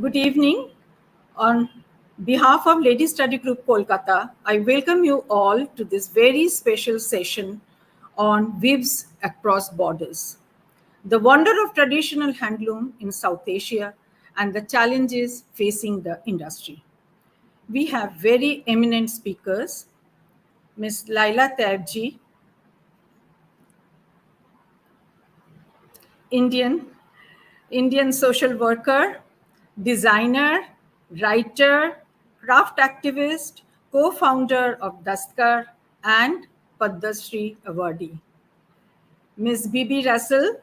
Good evening. On behalf of Lady Study Group Kolkata, I welcome you all to this very special session on weaves across borders, the wonder of traditional handloom in South Asia and the challenges facing the industry. We have very eminent speakers, Ms. Laila Tyabji, Indian Indian social worker, designer, writer, craft activist, co-founder of Dastkar, and Padma Shri awardee. Ms. Bibi Russell,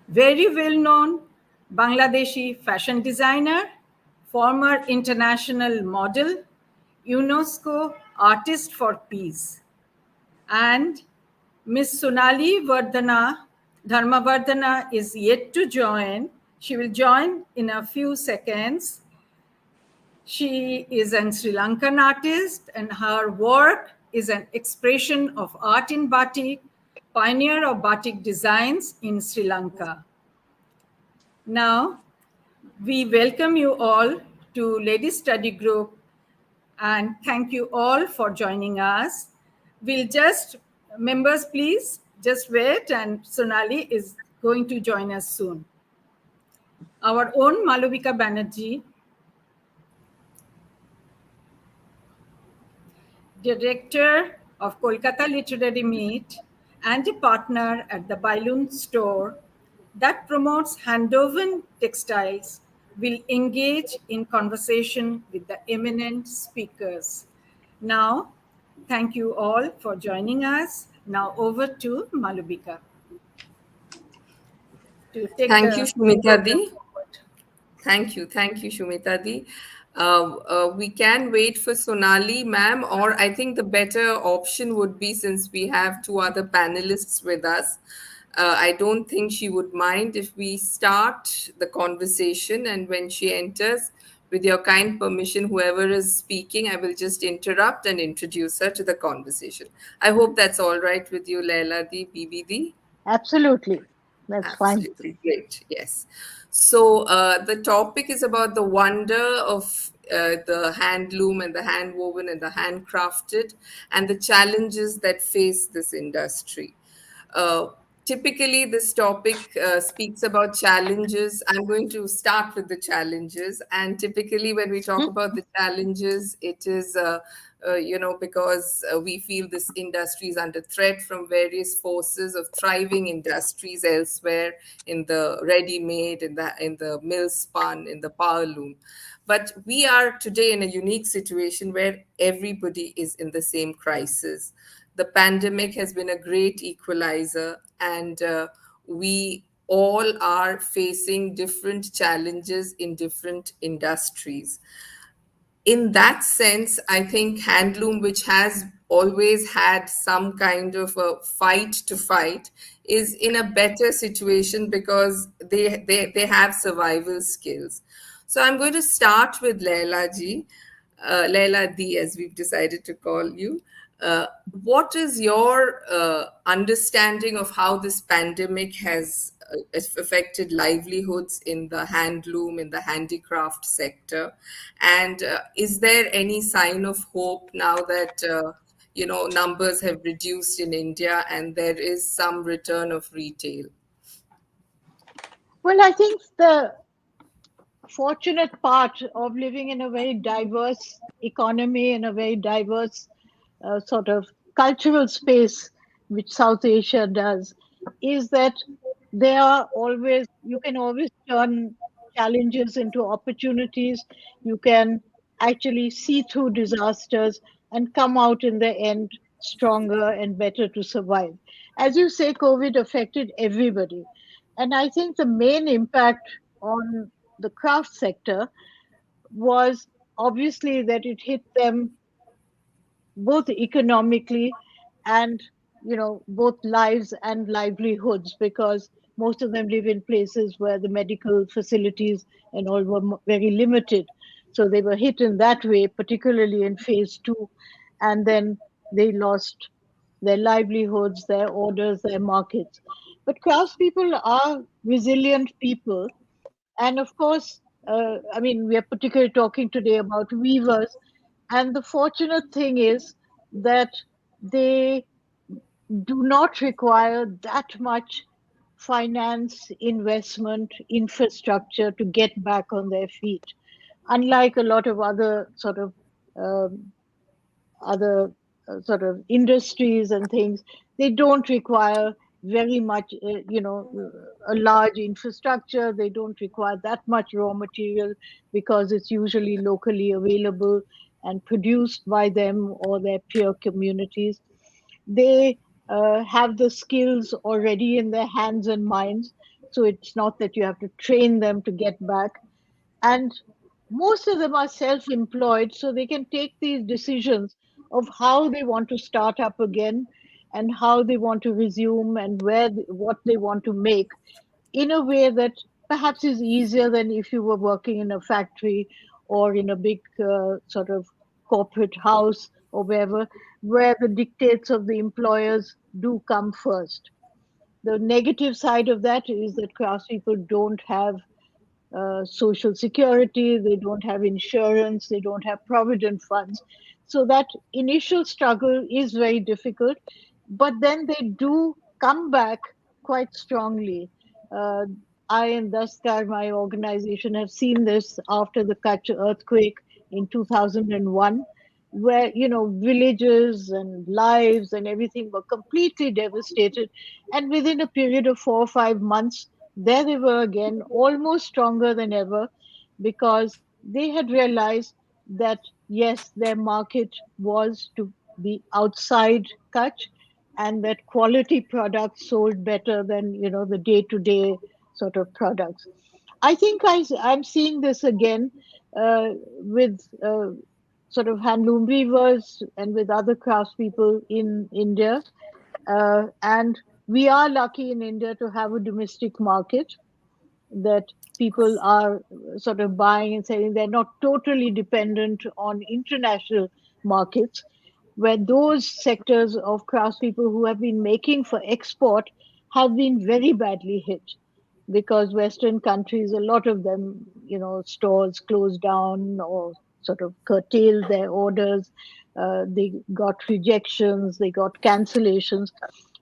very well-known Bangladeshi fashion designer, former international model, UNESCO Artist for Peace, and Miss Sonali Dharmawardhena is yet to join. She will join in a few seconds. She is a Sri Lankan artist, and her work is an expression of art in batik, pioneer of batik designs in Sri Lanka. Now, we welcome you all to Ladies Study Group and thank you all for joining us. Members, please just wait, and Sonali is going to join us soon. Our own Malavika Banerjee, director of Kolkata Literary Meet and a partner at the Bailun store that promotes handwoven textiles, will engage in conversation with the eminent speakers. Now, thank you all for joining us. Now over to Malavika to take Thank you, the Shumita program Di. forward. Thank you, Shumita Di. We can wait for Sonali, ma'am, or I think the better option would be, since we have two other panelists with us, I don't think she would mind if we start the conversation, and when she enters, with your kind permission, whoever is speaking, I will just interrupt and introduce her to the conversation. I hope that's all right with you, Laila Di, Bibi Di. Absolutely. That's fine. Absolutely great. Yes. So the topic is about the wonder of the handloom and the handwoven and the handcrafted and the challenges that face this industry. Uh, Typically, this topic speaks about challenges. I'm going to start with the challenges. And typically, when we talk about the challenges, it is because we feel this industry is under threat from various forces of thriving industries elsewhere, in the ready-made, in the mill spun, in the power loom. But we are today in a unique situation where everybody is in the same crisis. The pandemic has been a great equalizer, and we all are facing different challenges in different industries. In that sense, I think handloom, which has always had some kind of a fight to fight, is in a better situation because they have survival skills. So I'm going to start with Laila Di, as we've decided to call you. What is your understanding of how this pandemic has affected livelihoods in the handloom, in the handicraft sector? And is there any sign of hope now that numbers have reduced in India and there is some return of retail? Well, I think the fortunate part of living in a very diverse economy, in a very diverse sort of cultural space, which South Asia does, is that you can always turn challenges into opportunities. You can actually see through disasters and come out in the end stronger and better to survive. As you say, COVID affected everybody. And I think the main impact on the craft sector was obviously that it hit them both economically and both lives and livelihoods, because most of them live in places where the medical facilities and all were very limited, so they were hit in that way, particularly in phase 2, and then they lost their livelihoods, their orders, their markets. But craftspeople are resilient people. And of course, I mean, we are particularly talking today about weavers. And the fortunate thing is that they do not require that much finance, investment, infrastructure to get back on their feet. Unlike a lot of other um, other sort of industries and things, they don't require very much, a large infrastructure. They don't require that much raw material because it's usually locally available and produced by them or their peer communities. They have the skills already in their hands and minds. So it's not that you have to train them to get back. And most of them are self employed, so they can take these decisions of how they want to start up again and how they want to resume and what they want to make in a way that perhaps is easier than if you were working in a factory or in a big sort of corporate house or wherever, where the dictates of the employers do come first. The negative side of that is that craftspeople don't have social security, they don't have insurance, they don't have provident funds. So that initial struggle is very difficult, but then they do come back quite strongly. Uh, I and Dastkar, my organization, have seen this after the Kutch earthquake in 2001, where villages and lives and everything were completely devastated, and within a period of 4 or 5 months there they were again, almost stronger than ever, because they had realized that yes, their market was to be outside Kutch, and that quality products sold better than the day-to-day sort of products. I think I'm seeing this again with sort of handloom weavers and with other craftspeople in India. And we are lucky in India to have a domestic market that people are sort of buying and selling. They're not totally dependent on international markets, where those sectors of craftspeople who have been making for export have been very badly hit because Western countries, a lot of them, stores closed down or sort of curtailed their orders. They got rejections, they got cancellations.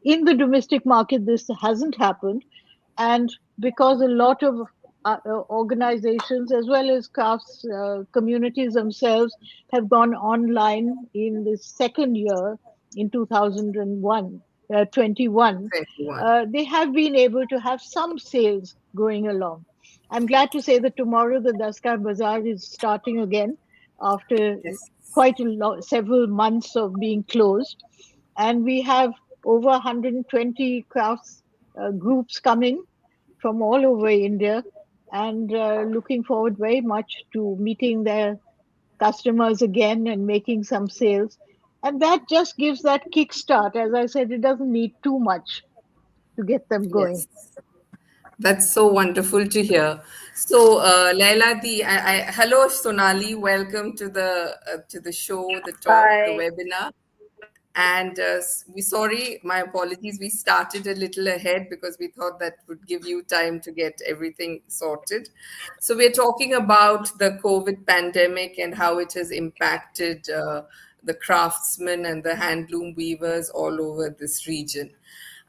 In the domestic market, this hasn't happened. And because a lot of organizations as well as crafts communities themselves have gone online in the second year in 2021, 21. they have been able to have some sales going along. I'm glad to say that tomorrow the Dastkar Bazaar is starting again after Yes. quite several months of being closed. And we have over 120 crafts groups coming from all over India, and looking forward very much to meeting their customers again and making some sales. And that just gives that kickstart. As I said, it doesn't need too much to get them going. Yes. That's so wonderful to hear. So, Laila, hello, Sonali. Welcome to the show, the talk, the Hi. webinar. And we sorry, my apologies. We started a little ahead because we thought that would give you time to get everything sorted. So we're talking about the COVID pandemic and how it has impacted the craftsmen and the handloom weavers all over this region.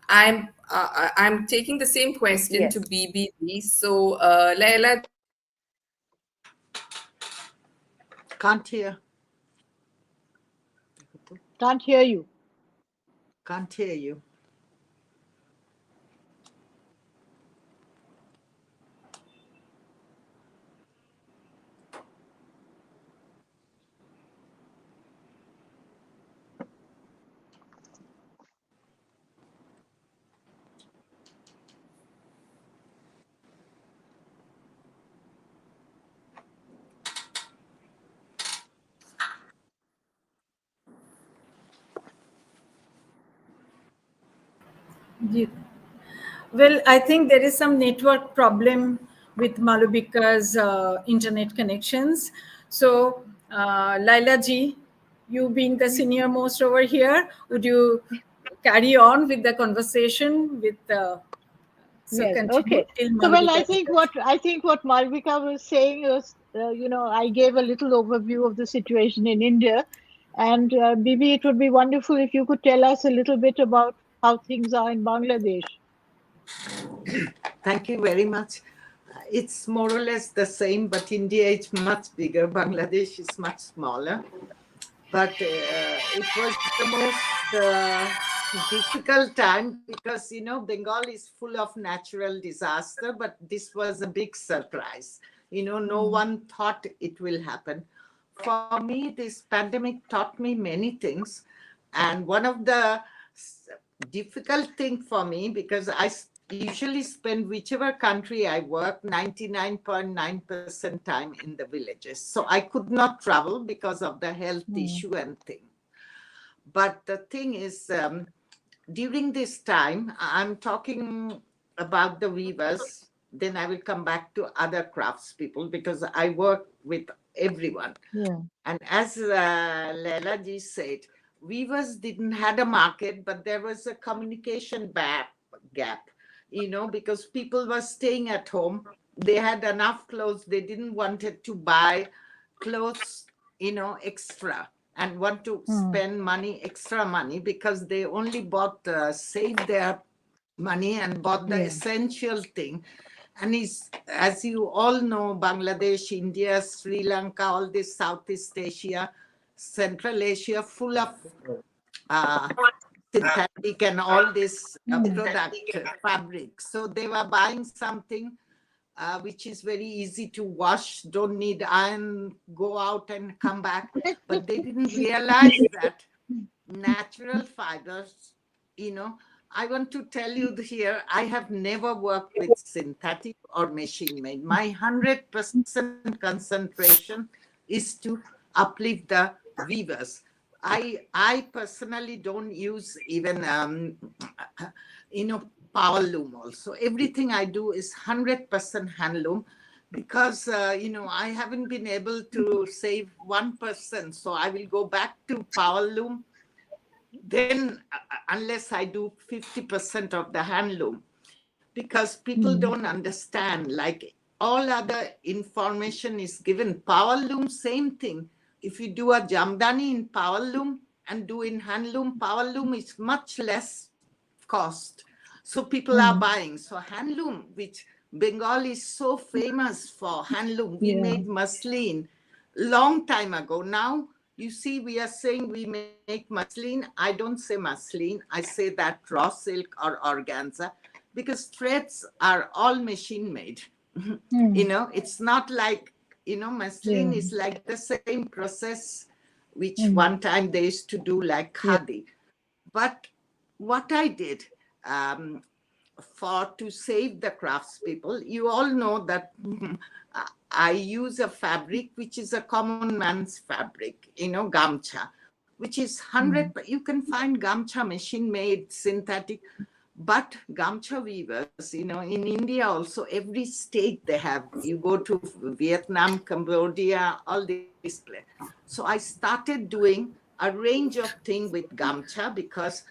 I'm taking the same question to Yes. BB. So, Laila, Can't hear. Can't hear you. Can't hear you. Ye- Well, I think there is some network problem with Malavika's internet connections. So, Laila ji, you being the senior most over here, would you carry on with the conversation with So Yes. continue Okay. till So, well, Malavika I think what Malvika was saying was, I gave a little overview of the situation in India, and Bibi, it would be wonderful if you could tell us a little bit about how things are in Bangladesh. Thank you very much. It's more or less the same, but India is much bigger. Bangladesh is much smaller. But it was the most difficult time because, Bengal is full of natural disaster, but this was a big surprise. No one thought it will happen. For me, this pandemic taught me many things. And one of the difficult thing for me, because I usually spend whichever country I work 99.9% time in the villages. So I could not travel because of the health issue and thing. But the thing is, during this time, I'm talking about the weavers, then I will come back to other craftspeople because I work with everyone. Yeah. And as Laila ji said, weavers didn't had a market, but there was a communication gap, because people were staying at home. They had enough clothes. They didn't wanted to buy clothes, extra and want to spend extra money, because they only saved their money and bought the essential thing. And as you all know, Bangladesh, India, Sri Lanka, all this Southeast Asia, Central Asia, full of synthetic and all this product fabric. So they were buying something which is very easy to wash, don't need iron, go out and come back. But they didn't realize that natural fibers, I want to tell you here, I have never worked with synthetic or machine made. My 100% concentration is to uplift the weavers. I personally don't use even, power loom also. Everything I do is 100% handloom because, I haven't been able to save 1%. So I will go back to power loom. Then, unless I do 50% of the handloom, because people don't understand, like all other information is given. Power loom, same thing. If you do a jamdani in power loom and do in handloom, power loom is much less cost. So people are buying. So handloom, which Bengal is so famous for handloom, we made muslin long time ago. Now, you see, we are saying we make muslin. I don't say muslin. I say that raw silk or organza, because threads are all machine made. It's not like, muslin is like the same process, which one time they used to do like khadi. But what I did to save the craftspeople, you all know that I use a fabric which is a common man's fabric, gamcha, which is 100. You can find gamcha machine made, synthetic, but gamcha weavers, in India also, every state they have. You go to Vietnam, Cambodia, all these places. So I started doing a range of things with gamcha because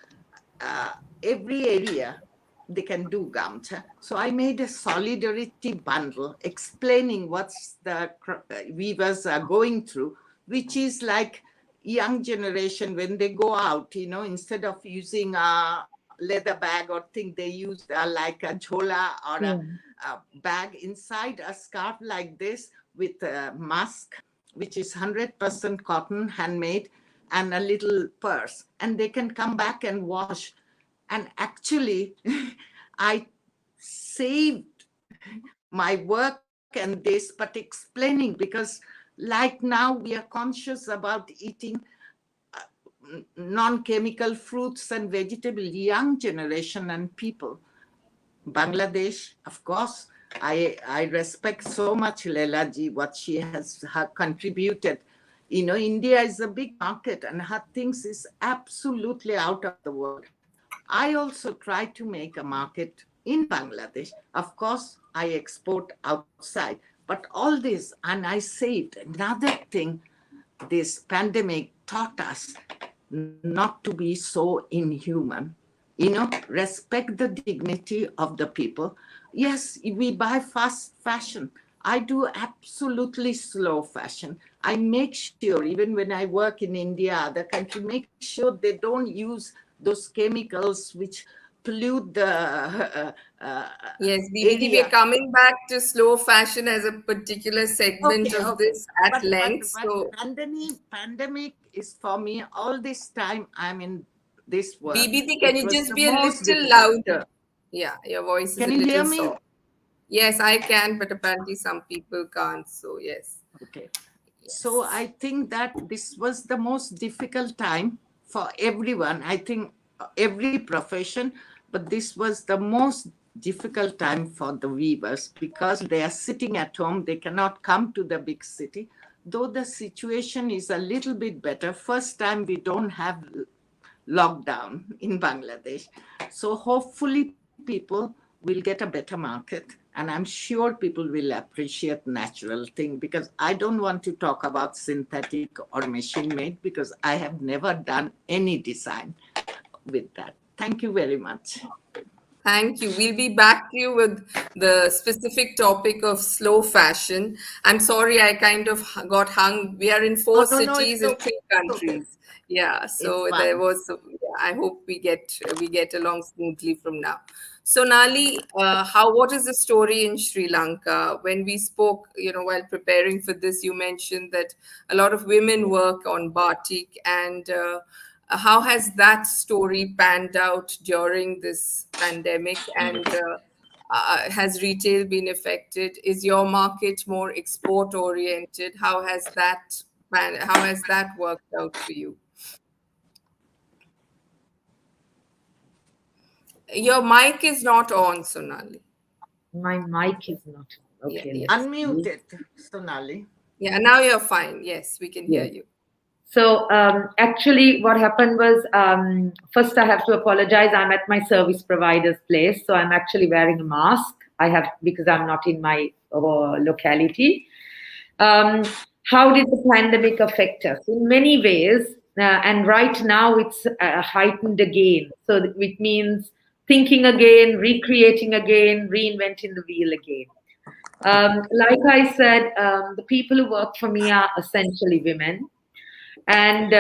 every area they can do gamcha. So I made a solidarity bundle explaining what the weavers are going through, which is like young generation when they go out, instead of using a leather bag or thing, they use like a jhola or a bag inside a scarf like this with a mask, which is 100% cotton, handmade, and a little purse. And they can come back and wash. And actually, I saved my work and this, but explaining, because like now we are conscious about eating non-chemical fruits and vegetables, young generation and people. Bangladesh, of course, I respect so much Laila ji, what she has contributed. India is a big market and her things is absolutely out of the world. I also try to make a market in Bangladesh. Of course, I export outside, but all this, and I saved. Another thing, this pandemic taught us not to be so inhuman. respect the dignity of the people. Yes, we buy fast fashion. I do absolutely slow fashion. I make sure, even when I work in India, other country, make sure they don't use those chemicals which pollute the Yes, BBD, we are area. coming back to slow fashion as a particular segment Okay, of okay. this at length. But So, pandemic is for me all this time I'm in this work. BBD, can It you was just the be a most little difficult. louder? Yeah, your voice is Can a you hear little me? soft. Yes, I can, but apparently some people can't. So, yes, Okay. So yes. I think that this was the most difficult time for everyone. I think every profession, but this was the most difficult time for the weavers because they are sitting at home. They cannot come to the big city. Though the situation is a little bit better, first time we don't have lockdown in Bangladesh. So hopefully people will get a better market, and I'm sure people will appreciate natural thing, because I don't want to talk about synthetic or machine made because I have never done any design with that. Thank you very much. Thank you. We'll be back to you with the specific topic of slow fashion. I'm sorry, I kind of got hung. We are in Oh, four no, it's cities in okay. three It's okay. countries. Yeah, It's so there fine. was. I hope we get along smoothly from now. Sonali, what is the story in Sri Lanka? When we spoke, while preparing for this, you mentioned that a lot of women work on batik, and how has that story panned out during this pandemic? And has retail been affected? Is your market more export oriented? How has that worked out for you? Your mic is not on, Sonali. My mic is not on. Yeah, Okay, yeah. let's Unmute see. it, Sonali. Yeah, now you're fine. Yes, we can hear Yes. you. So actually, what happened was first I have to apologize. I'm at my service provider's place, so I'm actually wearing a mask. I have because I'm not in my locality. Um, how did the pandemic affect us? In many ways, and right now it's heightened again. So it means thinking again, recreating again, reinventing the wheel again. Like I said, the people who work for me are essentially women. And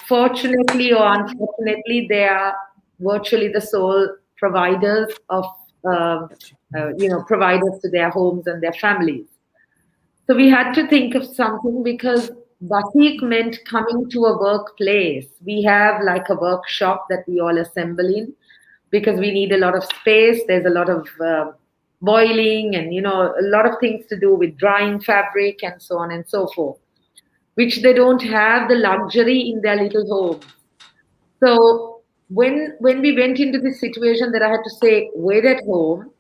fortunately or unfortunately, they are virtually the sole providers of, providers to their homes and their families. So we had to think of something because batik meant coming to a workplace. We have like a workshop that we all assemble in because we need a lot of space. There's a lot of boiling and, a lot of things to do with drying fabric and so on and so forth, which they don't have the luxury in their little homes. So when we went into this situation that I had to say, wait at home,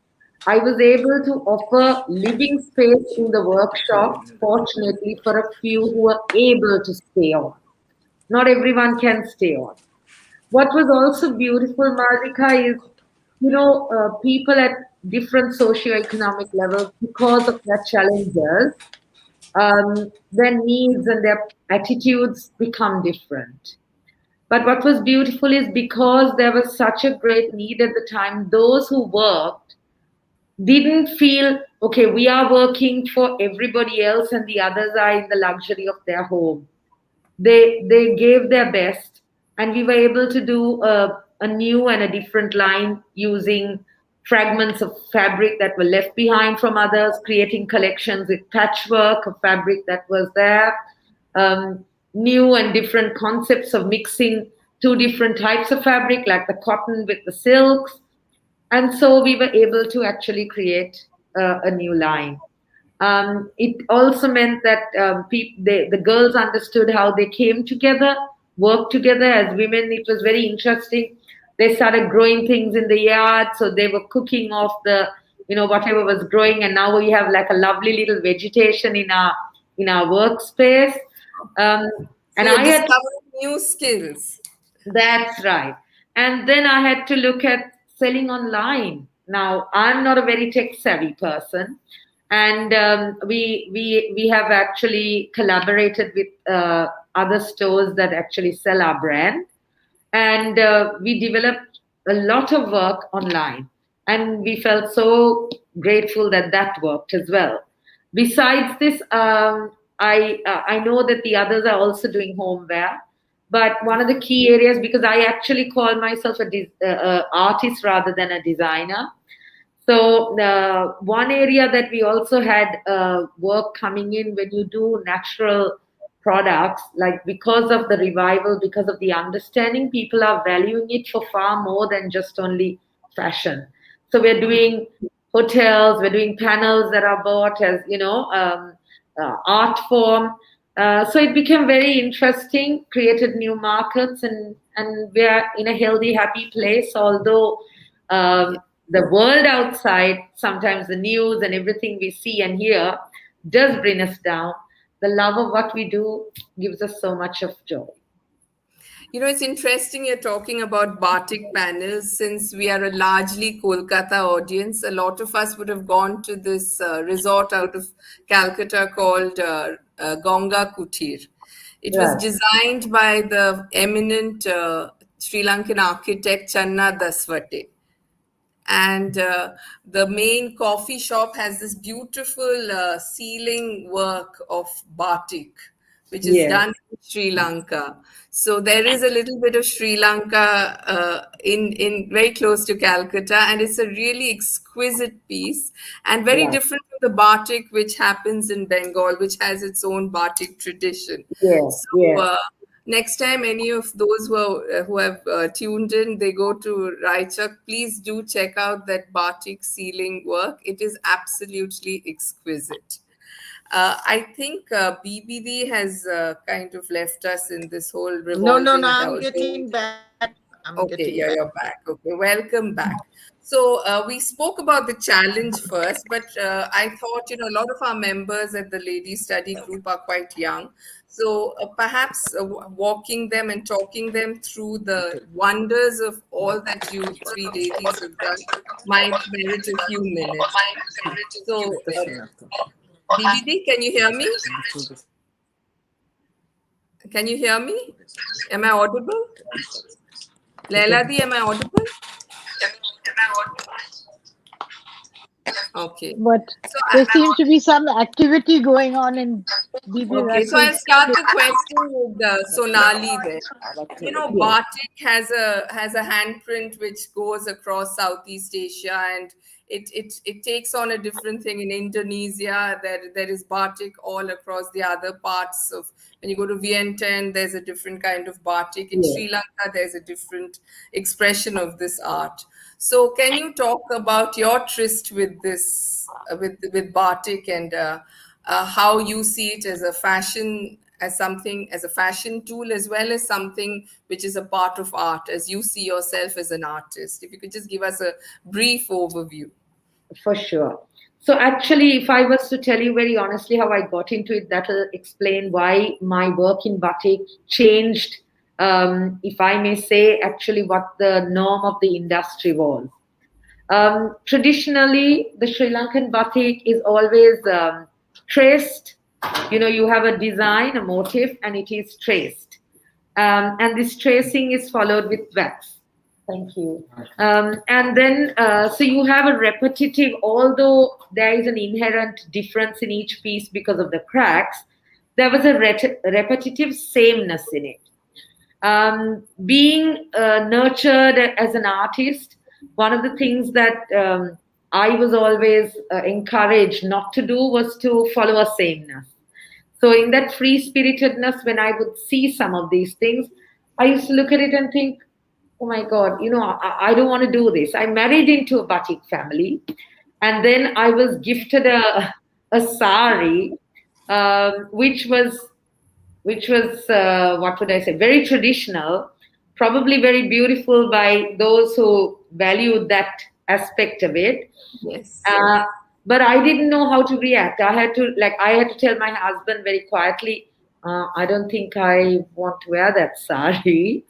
I was able to offer living space in the workshop, fortunately, for a few who are able to stay on. Not everyone can stay on. What was also beautiful, Malvika, is people at different socioeconomic levels, because of their challenges, their needs and their attitudes become different. But what was beautiful is because there was such a great need at the time, those who worked didn't feel, okay, we are working for everybody else and the others are in the luxury of their home. They gave their best, and we were able to do a new and a different line using fragments of fabric that were left behind from others, creating collections with patchwork of fabric that was there, um, new and different concepts of mixing two different types of fabric like the cotton with the silks. And so we were able to actually create a new line. It also meant that the girls understood how they came together, worked together as women. It was very interesting. They started growing things in the yard, so they were cooking off the, whatever was growing, and now we have like a lovely little vegetation in our workspace. Um, So and you're I had discovering new skills. That's right. And then I had to look at selling online. Now, I'm not a very tech savvy person, and we have actually collaborated with other stores that actually sell our brand, and we developed a lot of work online, and we felt so grateful that that worked as well. Besides this, I know that the others are also doing homeware, but one of the key areas, because I actually call myself a artist rather than a designer. So one area that we also had work coming in, when you do natural products, like because of the revival, because of the understanding, people are valuing it for far more than just only fashion. So we're doing hotels, we're doing panels that are bought as, art form. So it became very interesting, created new markets, and we are in a healthy, happy place. Although the world outside, sometimes the news and everything we see and hear does bring us down, the love of what we do gives us so much of joy. It's interesting you're talking about batik panels since we are a largely Kolkata audience. A lot of us would have gone to this resort out of Calcutta called Ganga Kutir. It was Right. designed by the eminent Sri Lankan architect Channa Daswate. And the main coffee shop has this beautiful ceiling work of batik, which is Yes. done in Sri Lanka. So there is a little bit of Sri Lanka in very close to Calcutta, and it's a really exquisite piece and very Right. different from the batik which happens in Bengal, which has its own batik tradition. Yes. So Yes. next time any of those who have tuned in, they go to Raichak, please do check out that batik ceiling work. It is absolutely exquisite. I think BBD has kind of left us in this whole No, no, no. revolving I'm door. getting back. I'm getting Okay, back. yeah, you're back. Okay, welcome back. So we spoke about the challenge first, but I thought, a lot of our members at the Ladies Study Group are quite young. So perhaps walking them and talking them through the wonders of all that you three ladies have done might merit a few minutes. So, BBD, can you hear me? Can you hear me? Am I audible? Laila Di, am I audible? Okay. But So, there seems to be some activity going on in Bibi okay, so I'll Russell's start place. the question with Sonali then. Yes. Batik has a handprint which goes across Southeast Asia, and it takes on a different thing in Indonesia. There is batik all across the other parts of. When you go to Vientiane, there's a different kind of batik. In Yes. Sri Lanka, there's a different expression of this art. So, can you talk about your tryst with this, with batik, and how you see it as a fashion, as a fashion tool, as well as something which is a part of art, as you see yourself as an artist? If you could just give us a brief overview. For sure. So actually, if I was to tell you very honestly how I got into it, that will explain why my work in batik changed. If I may say, actually, what the norm of the industry was. Traditionally, the Sri Lankan batik is always traced. You have a design, a motif, and it is traced. And this tracing is followed with wax. Thank you. And then, so you have a repetitive, although there is an inherent difference in each piece because of the cracks, there was a repetitive sameness in it. Being nurtured as an artist, one of the things that I was always encouraged not to do was to follow a sameness. So, in that free spiritedness, when I would see some of these things, I used to look at it and think, oh my God, I don't want to do this. I married into a batik family, and then I was gifted a sari, which was what would I say, very traditional, probably very beautiful by those who valued that aspect of it. Yes. Uh, but I didn't know how to react. I had to tell my husband very quietly, I don't think I want to wear that sari.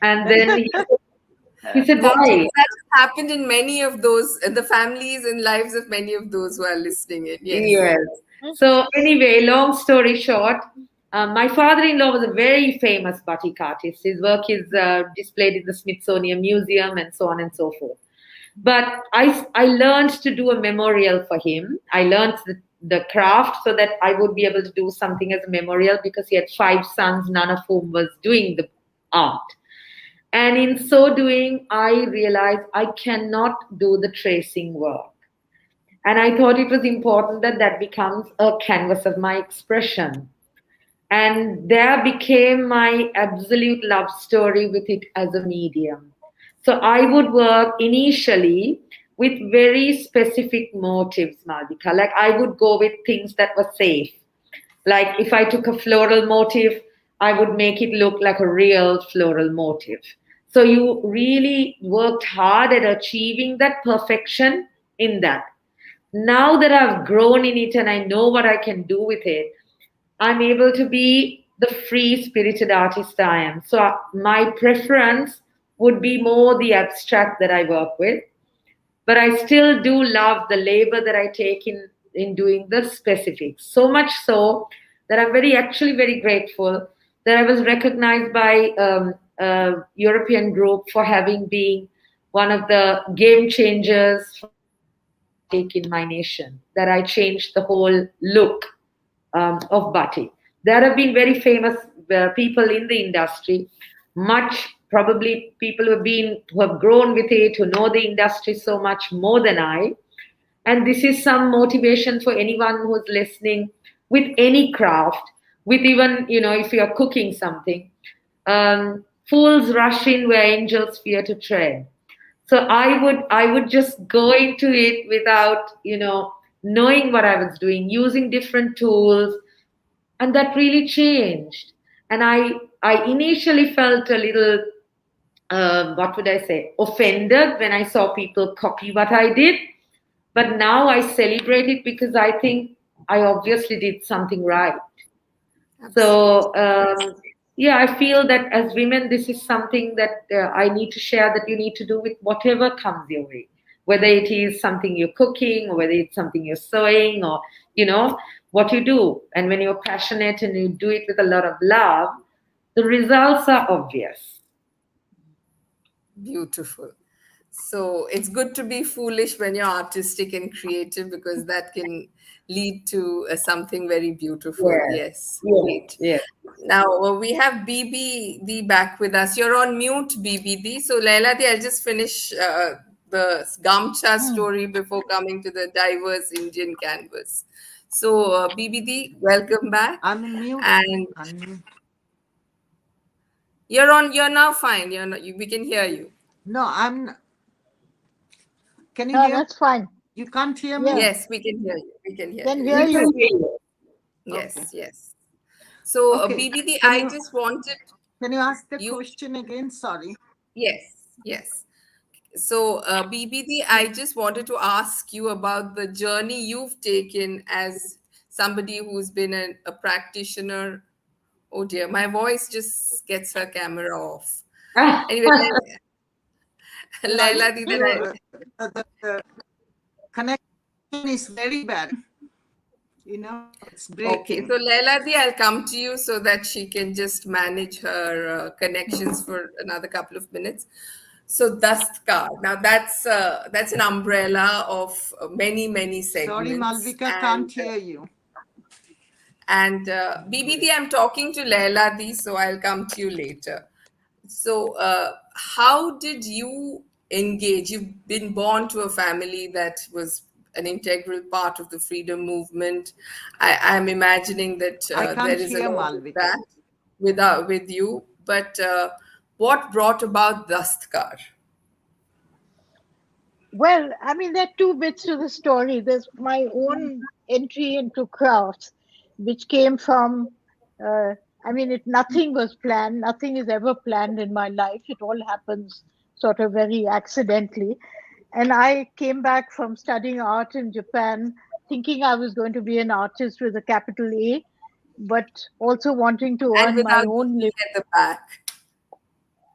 And then he said, That why? has happened in many of those, in the families and lives of many of those who are listening in. Yes. Yes. So anyway, long story short, My father-in-law was a very famous batik artist. His work is displayed in the Smithsonian Museum and so on and so forth. But I learned to do a memorial for him. I learned the craft so that I would be able to do something as a memorial, because he had 5 sons, none of whom was doing the art. And in so doing, I realized I cannot do the tracing work. And I thought it was important that that becomes a canvas of my expression. And there became my absolute love story with it as a medium. So I would work initially with very specific motives, Malvika. Like I would go with things that were safe. Like if I took a floral motif, I would make it look like a real floral motif. So you really worked hard at achieving that perfection in that. Now that I've grown in it and I know what I can do with it, I'm able to be the free spirited artist I am. So my preference would be more the abstract that I work with, but I still do love the labor that I take in doing the specifics. So much so that I'm actually very grateful that I was recognized by a European group for having been one of the game changers in my nation, that I changed the whole look of batik. There have been very famous people in the industry, much probably people who have grown with it, who know the industry so much more than I. And this is some motivation for anyone who's listening with any craft, with even, if you're cooking something. Fools rush in where angels fear to tread. So I would just go into it without, knowing what I was doing, using different tools, and that really changed. And I initially felt a little, what would I say, offended when I saw people copy what I did. But now I celebrate it because I think I obviously did something right. So yeah, I feel that as women, this is something that I need to share, that you need to do with whatever comes your way, whether it is something you're cooking or whether it's something you're sewing, or what you do. And when you're passionate and you do it with a lot of love, the results are obvious. Beautiful. So it's good to be foolish when you're artistic and creative, because that can lead to something very beautiful. Yes. Great. Yes. Now we have BBD back with us. You're on mute, BBD. So Laila, I'll just finish the Gamcha story before coming to the diverse Indian canvas. So BBD, welcome back. I'm in mute. And you're now fine. We can hear you. No, can you hear? That's fine. You can't hear me? Yes, we can hear you. We can hear Can you. hear you. Yes, Okay. yes. So, Okay. BBD, just wanted. Can you ask the question again? Sorry. Yes. So, BBD, I just wanted to ask you about the journey you've taken as somebody who's been a practitioner. Oh dear, my voice just gets her camera off. Anyway, Laila, the connection is very bad. It's breaking. Okay, so Laila, I'll come to you so that she can just manage her connections for another couple of minutes. So Dastkar, now that's an umbrella of many segments. Sorry, Malavika, can't hear you. And BBD, I'm talking to Laila, so I'll come to you later. So how did you engage? You've been born to a family that was an integral part of the freedom movement. I'm imagining that there is a lot of that with you. But what brought about Dastkar? Well, I mean, there are two bits to the story. There's my own entry into crafts, which came from, nothing was planned. Nothing is ever planned in my life. It all happens sort of very accidentally. And I came back from studying art in Japan, thinking I was going to be an artist with a capital A, but also wanting to earn my own living. At the back.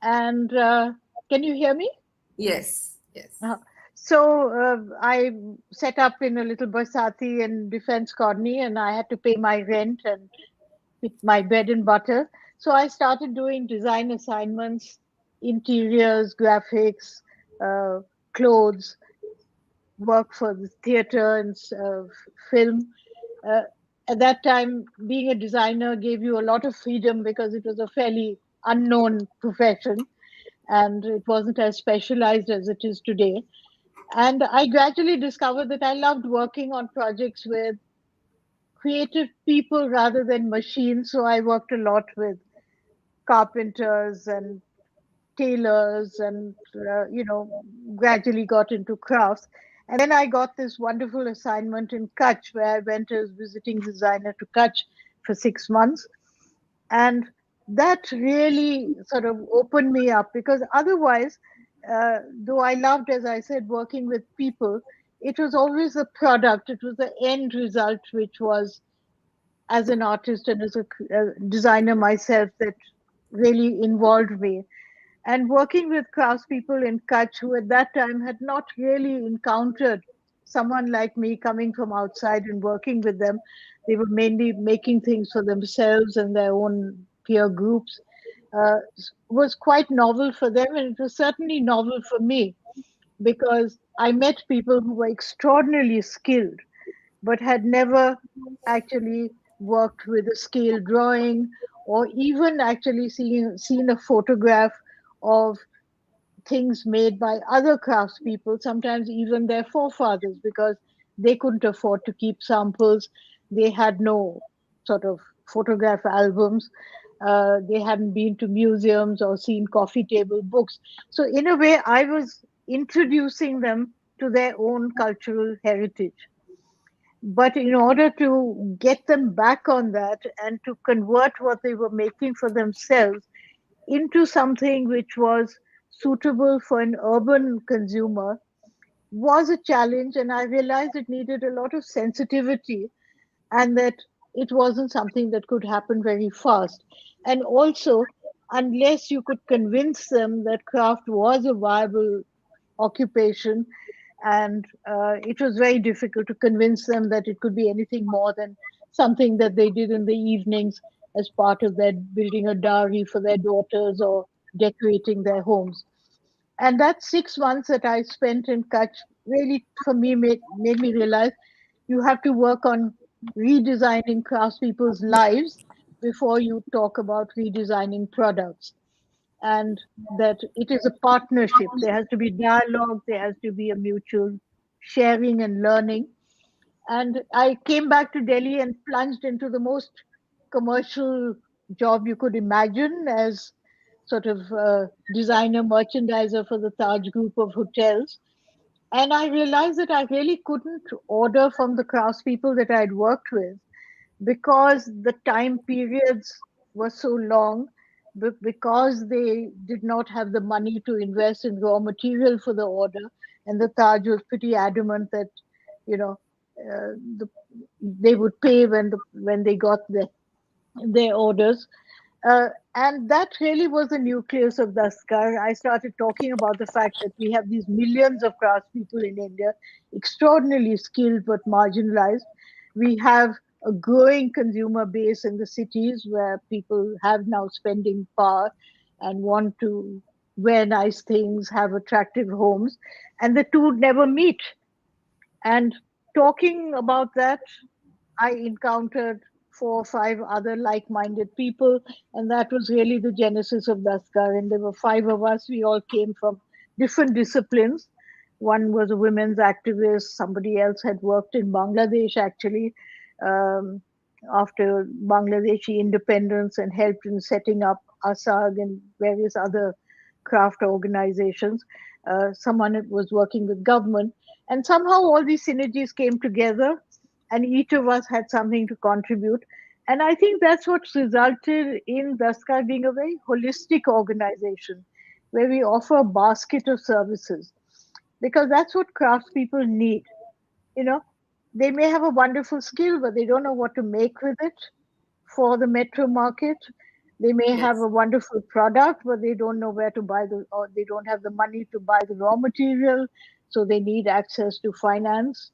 And can you hear me? Yes. So I set up in a little Barsati in Defense Colony, and I had to pay my rent and my bread and butter. So I started doing design assignments, interiors, graphics, uh, clothes, work for the theater and film. Uh, at that time, being a designer gave you a lot of freedom because it was a fairly unknown profession and it wasn't as specialized as it is today. And I gradually discovered that I loved working on projects with creative people rather than machines. So I worked a lot with carpenters and tailors and, gradually got into crafts. And then I got this wonderful assignment in Kutch where I went as visiting designer to Kutch for 6 months. And that really sort of opened me up because otherwise, though I loved, as I said, working with people, it was always the product, it was the end result, which was, as an artist and as a designer myself, that really involved me. And working with craftspeople in Kutch who at that time had not really encountered someone like me coming from outside and working with them. They were mainly making things for themselves and their own peer groups. Was quite novel for them, and it was certainly novel for me because I met people who were extraordinarily skilled but had never actually worked with a scale drawing or even actually seen a photograph of things made by other craftspeople, sometimes even their forefathers, because they couldn't afford to keep samples. They had no sort of photograph albums. They hadn't been to museums or seen coffee table books. So, in a way, I was introducing them to their own cultural heritage. But in order to get them back on that and to convert what they were making for themselves into something which was suitable for an urban consumer was a challenge. And I realized it needed a lot of sensitivity and that it wasn't something that could happen very fast. And also, unless you could convince them that craft was a viable occupation, and it was very difficult to convince them that it could be anything more than something that they did in the evenings as part of their building a dowry for their daughters or decorating their homes. And that 6 months that I spent in Kutch really, for me, made me realize you have to work on redesigning craftspeople's lives before you talk about redesigning products. And that it is a partnership. There has to be dialogue, there has to be a mutual sharing and learning. And I came back to Delhi and plunged into the most commercial job you could imagine as sort of designer merchandiser for the Taj group of hotels. And I realized that I really couldn't order from the craftspeople that I'd worked with because the time periods were so long, because they did not have the money to invest in raw material for the order. And the Taj was pretty adamant that, you know, they would pay when they got their orders. And that really was the nucleus of Dastkar. I started talking about the fact that we have these millions of craftspeople in India, extraordinarily skilled but marginalized. We have a growing consumer base in the cities where people have now spending power and want to wear nice things, have attractive homes, and the two never meet. And talking about that, I encountered 4 or 5 other like minded people, and that was really the genesis of Daskar. And there were 5 of us. We all came from different disciplines. One was a women's activist, somebody else had worked in Bangladesh actually um, after Bangladeshi independence and helped in setting up ASAG and various other craft organizations. Someone was working with government. And somehow all these synergies came together and each of us had something to contribute. And I think that's what resulted in Daskar being a very holistic organization where we offer a basket of services because that's what craftspeople need. You know, they may have a wonderful skill, but they don't know what to make with it for the metro market. They may have Yes. a wonderful product, but they don't know where to buy or they don't have the money to buy the raw material. So they need access to finance.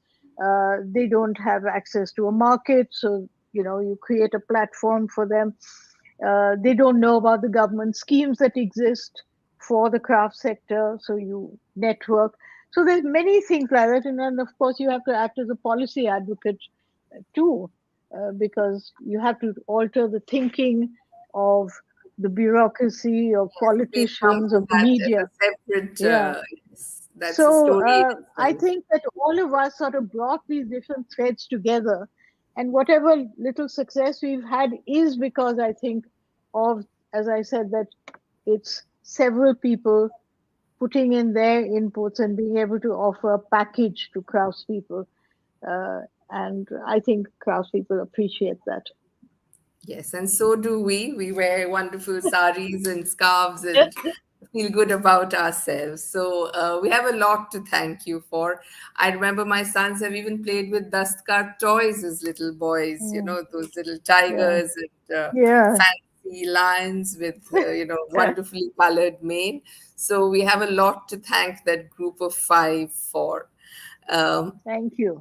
They don't have access to a market. So, you create a platform for them. They don't know about the government schemes that exist for the craft sector, so you network. So there's many things like that, and then of course you have to act as a policy advocate too, because you have to alter the thinking of the bureaucracy, of We'll come politicians, to of the that as media. a separate, Yeah. yes, that's a So story in I itself. think that all of us sort of brought these different threads together, and whatever little success we've had is because I think of, as I said, that it's several people putting in their inputs and being able to offer a package to craftspeople. Uh, and I think craftspeople appreciate that. Yes, and so do we. We wear wonderful saris and scarves and feel good about ourselves. So we have a lot to thank you for. I remember my sons have even played with Dastkar toys as little boys, Mm, those little yeah, tigers and yeah. fancy lions with, wonderfully colored mane. So we have a lot to thank that group of five for. Um, Thank you.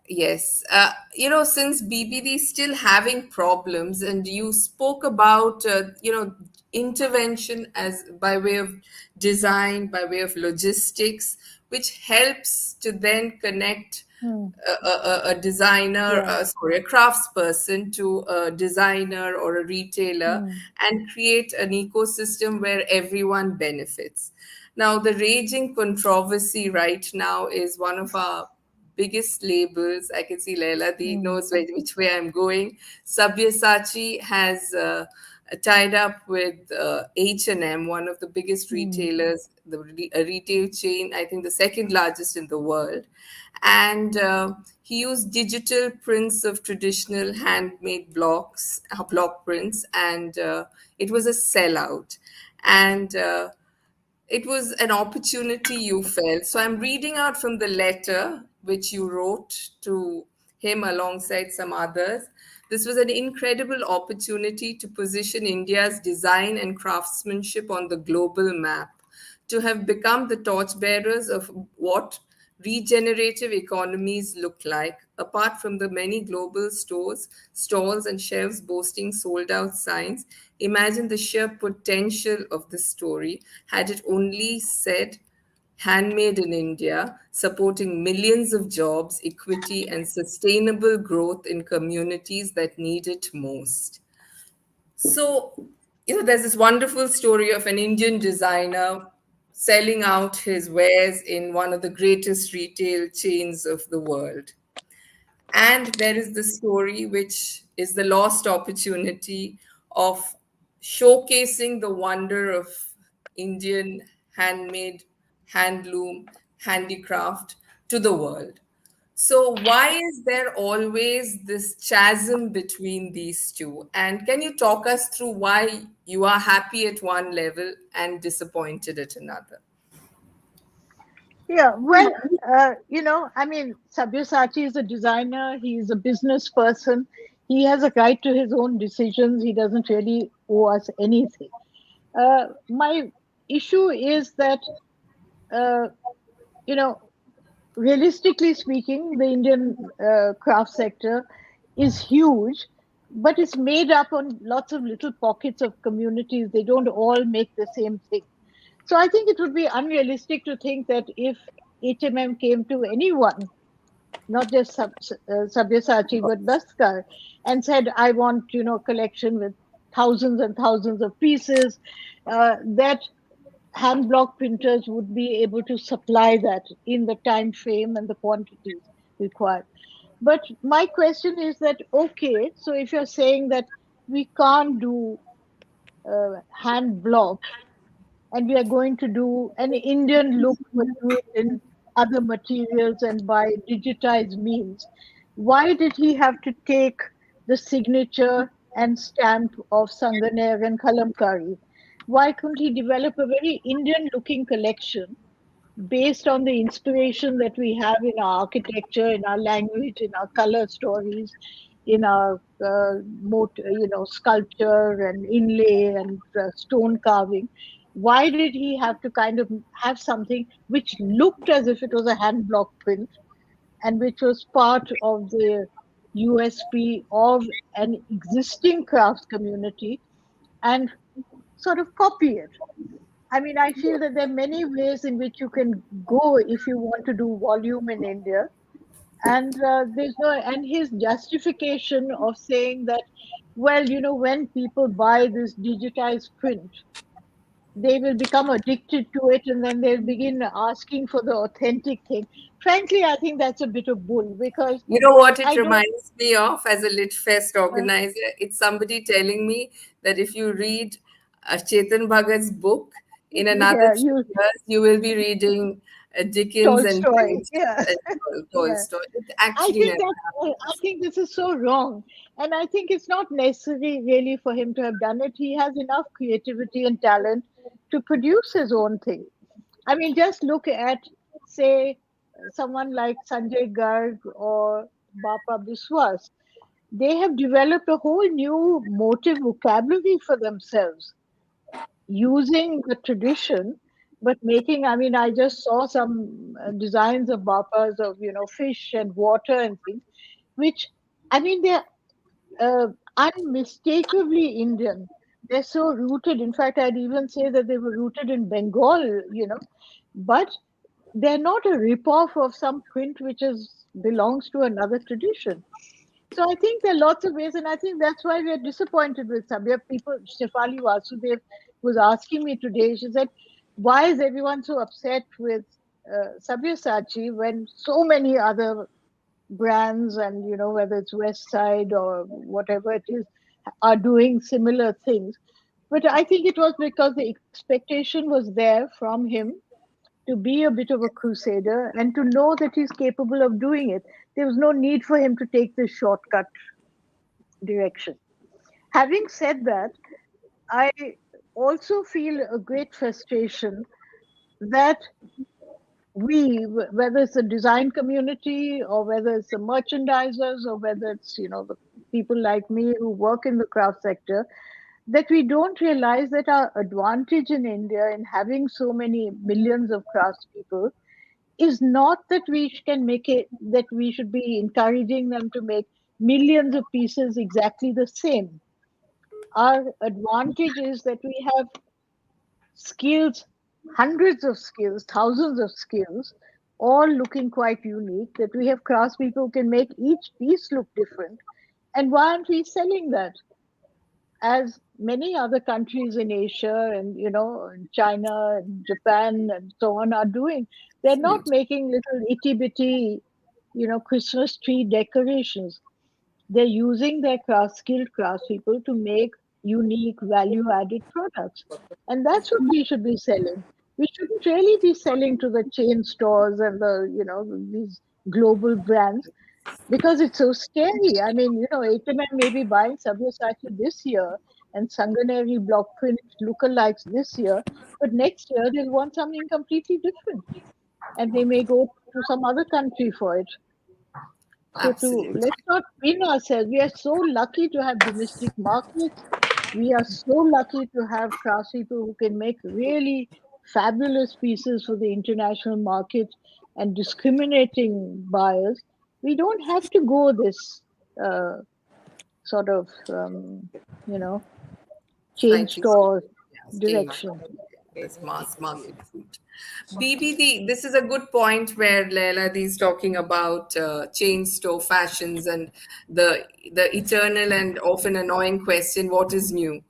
Yes. Since BBD is still having problems, and you spoke about, intervention as by way of design, by way of logistics, which helps to then connect Mm, a designer, yeah. sorry, a craftsperson to a designer or a retailer Mm, and create an ecosystem where everyone benefits. Now, the raging controversy right now is one of our biggest labels. I can see Laila Di mm, knows which way I'm going. Sabyasachi has tied up with H&M, one of the biggest mm, retailers, a retail chain, I think the second largest in the world. And he used digital prints of traditional handmade block prints, and it was a sellout. And it was an opportunity you felt. So I'm reading out from the letter which you wrote to him alongside some others. This was an incredible opportunity to position India's design and craftsmanship on the global map, to have become the torchbearers of what regenerative economies look like, apart from the many global stores, stalls, and shelves boasting sold out signs. Imagine the sheer potential of this story had it only said handmade in India, supporting millions of jobs, equity, and sustainable growth in communities that need it most. So, there's this wonderful story of an Indian designer selling out his wares in one of the greatest retail chains of the world. And there is the story, which is the lost opportunity of showcasing the wonder of Indian handmade, handloom, handicraft to the world. So, why is there always this chasm between these two? And can you talk us through why you are happy at one level and disappointed at another? Yeah, well, I mean, Sabyasachi is a designer, he's a business person, he has a right to his own decisions, he doesn't really owe us anything. My issue is that, uh, you know, realistically speaking, the Indian craft sector is huge, but it's made up on lots of little pockets of communities. They don't all make the same thing. So I think it would be unrealistic to think that if HMM came to anyone, not just Sabyasachi, but Dastkar, and said, "I want, collection with thousands and thousands of pieces," that hand block printers would be able to supply that in the time frame and the quantities required. But my question is that, okay, so if you're saying that we can't do hand block and we are going to do an Indian look but do it in other materials and by digitized means, why did he have to take the signature and stamp of Sanganer and Kalamkari? Why couldn't he develop a very Indian looking collection based on the inspiration that we have in our architecture, in our language, in our color stories, in our sculpture and inlay and stone carving? Why did he have to kind of have something which looked as if it was a hand block print and which was part of the USP of an existing crafts community and sort of copy it. I mean, I feel that there are many ways in which you can go if you want to do volume in India. And there's no, and his justification of saying that, well, when people buy this digitized print, they will become addicted to it and then they'll begin asking for the authentic thing. Frankly, I think that's a bit of bull because You know what it I don't, reminds me of as a Lit Fest uh, organizer? It's somebody telling me that if you read Chetan Bhagat's book, in another yeah, 3 years, you will be reading Dickens and Tolstoy. Joyce Yeah, and yeah. Tolstoy. It actually never I happens. think this is so wrong. And I think it's not necessary really for him to have done it. He has enough creativity and talent to produce his own thing. I mean, just look at, say, someone like Sanjay Garg or Bapa Biswas. They have developed a whole new motive vocabulary for themselves using the tradition, but making, I mean, I just saw some designs of Bapas of, fish and water and things, which, I mean, they're unmistakably Indian. They're so rooted. In fact, I'd even say that they were rooted in Bengal, but they're not a rip-off of some print which belongs to another tradition. So I think there are lots of ways, and I think that's why we are disappointed with some. We have people, Shefali Vasudev was asking me today, she said, why is everyone so upset with Sabyasachi when so many other brands and, whether it's West Side or whatever it is, are doing similar things. But I think it was because the expectation was there from him to be a bit of a crusader and to know that he's capable of doing it. There was no need for him to take this shortcut direction. Having said that, I also feel a great frustration that whether it's the design community or whether it's the merchandisers or whether it's, the people like me who work in the craft sector, that we don't realize that our advantage in India in having so many millions of craftspeople is not that that we should be encouraging them to make millions of pieces exactly the same. Our advantage is that we have skills, hundreds of skills, thousands of skills, all looking quite unique, that we have craftspeople who can make each piece look different. And why aren't we selling that? As many other countries in Asia and China and Japan and so on are doing. They're not Absolutely. making little itty bitty, Christmas tree decorations. They're using their skilled craftspeople to make unique value added products. And that's what we should be selling. We shouldn't really be selling to the chain stores and these global brands because it's so scary. I mean, HMM may be buying Sabyasachi this year and Sanganeri block print lookalikes this year, but next year they'll want something completely different and they may go to some other country for it. So Absolutely. let's not pin ourselves. We are so lucky to have domestic markets. We are so lucky to have craftspeople who can make really fabulous pieces for the international market and discriminating buyers. We don't have to go this uh, sort of, you know, chain Slightly store change direction. this mass market food. BBD, this is a good point where Laila is talking about chain store fashions and the eternal and often annoying question, what is new?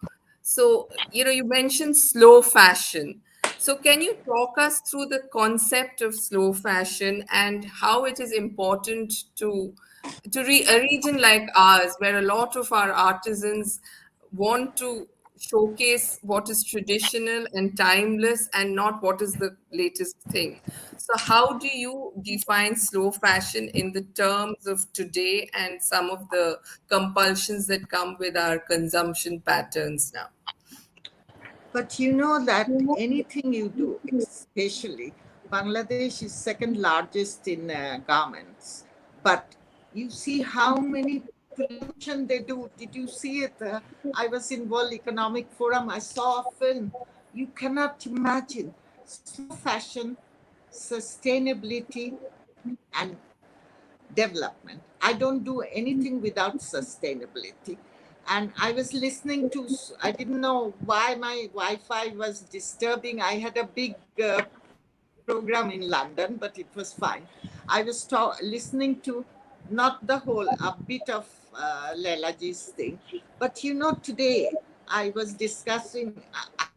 So, you mentioned slow fashion. So, can you talk us through the concept of slow fashion and how it is important to a region like ours, where a lot of our artisans want to showcase what is traditional and timeless and not what is the latest thing. So, how do you define slow fashion in the terms of today and some of the compulsions that come with our consumption patterns now? But you know that anything you do, especially Bangladesh is second largest in garments, but you see how many pollution they do. Did you see it? I was in World Economic Forum. I saw a film. You cannot imagine slow fashion, sustainability, and development. I don't do anything without sustainability. And I was listening to, I didn't know why my Wi-Fi was disturbing. I had a big program in London, but it was fine. I was listening to not the whole, a bit of Laila Ji's thing. But today I was discussing,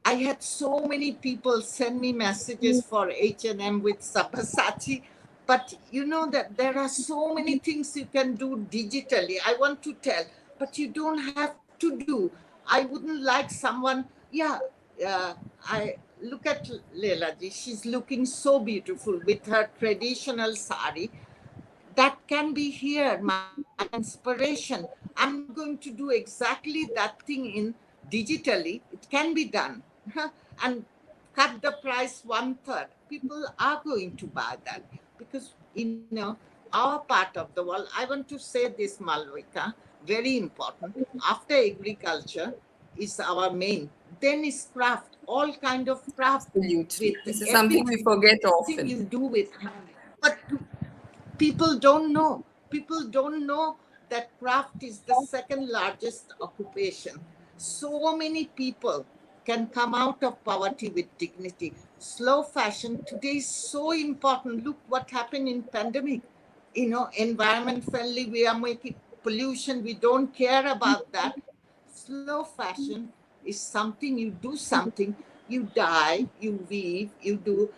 I had so many people send me messages for H&M with Sabasati, but that there are so many things you can do digitally. I want to tell, but you don't have to do. I wouldn't like someone, uh, I look at Laila Ji, she's looking so beautiful with her traditional sari. That can be here, my inspiration. I'm not going to do exactly that thing in digitally. It can be done. And cut the price one third. People are going to buy that because, our part of the world, I want to say this, Malavika, very important. After agriculture is our main, then is craft, all kind of craft Absolutely. with This is something we everything forget you often. do with hand. But people don't know. People don't know that craft is the second largest occupation. So many people can come out of poverty with dignity. Slow fashion today is so important. Look what happened in pandemic. Environment friendly, we are making pollution. We don't care about that. Slow fashion is something, you do something, you dye, you weave, you do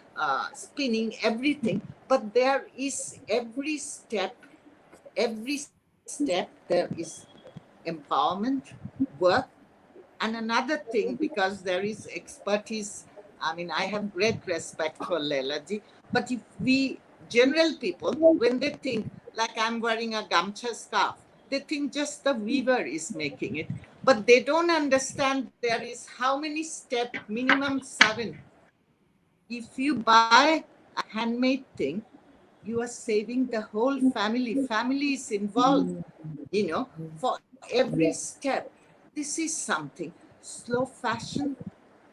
spinning, everything. But there is every step there is empowerment, work. And another thing, because there is expertise, I mean, I have great respect for Laila Ji, but if we, general people, when they think, like I'm wearing a gamcha scarf, they think just the weaver is making it. But they don't understand there is how many steps, minimum 7. If you buy a handmade thing, you are saving the whole family. Family is involved, for every step. This is something. Slow fashion,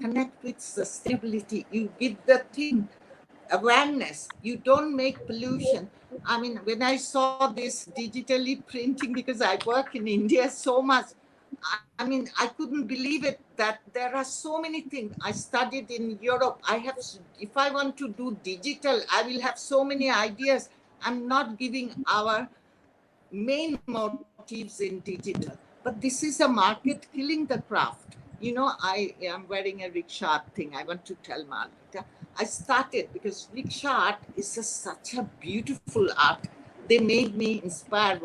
connect with sustainability. You give the thing awareness. You don't make pollution. I mean, when I saw this digitally printing, because I work in India so much, I mean, I couldn't believe it that there are so many things. I studied in Europe. If I want to do digital, I will have so many ideas. I'm not giving our main motives in digital. But this is a market killing the craft. I am wearing a rickshaw thing. I want to tell Malvita. I started because rickshaw art is such a beautiful art. They made me inspired.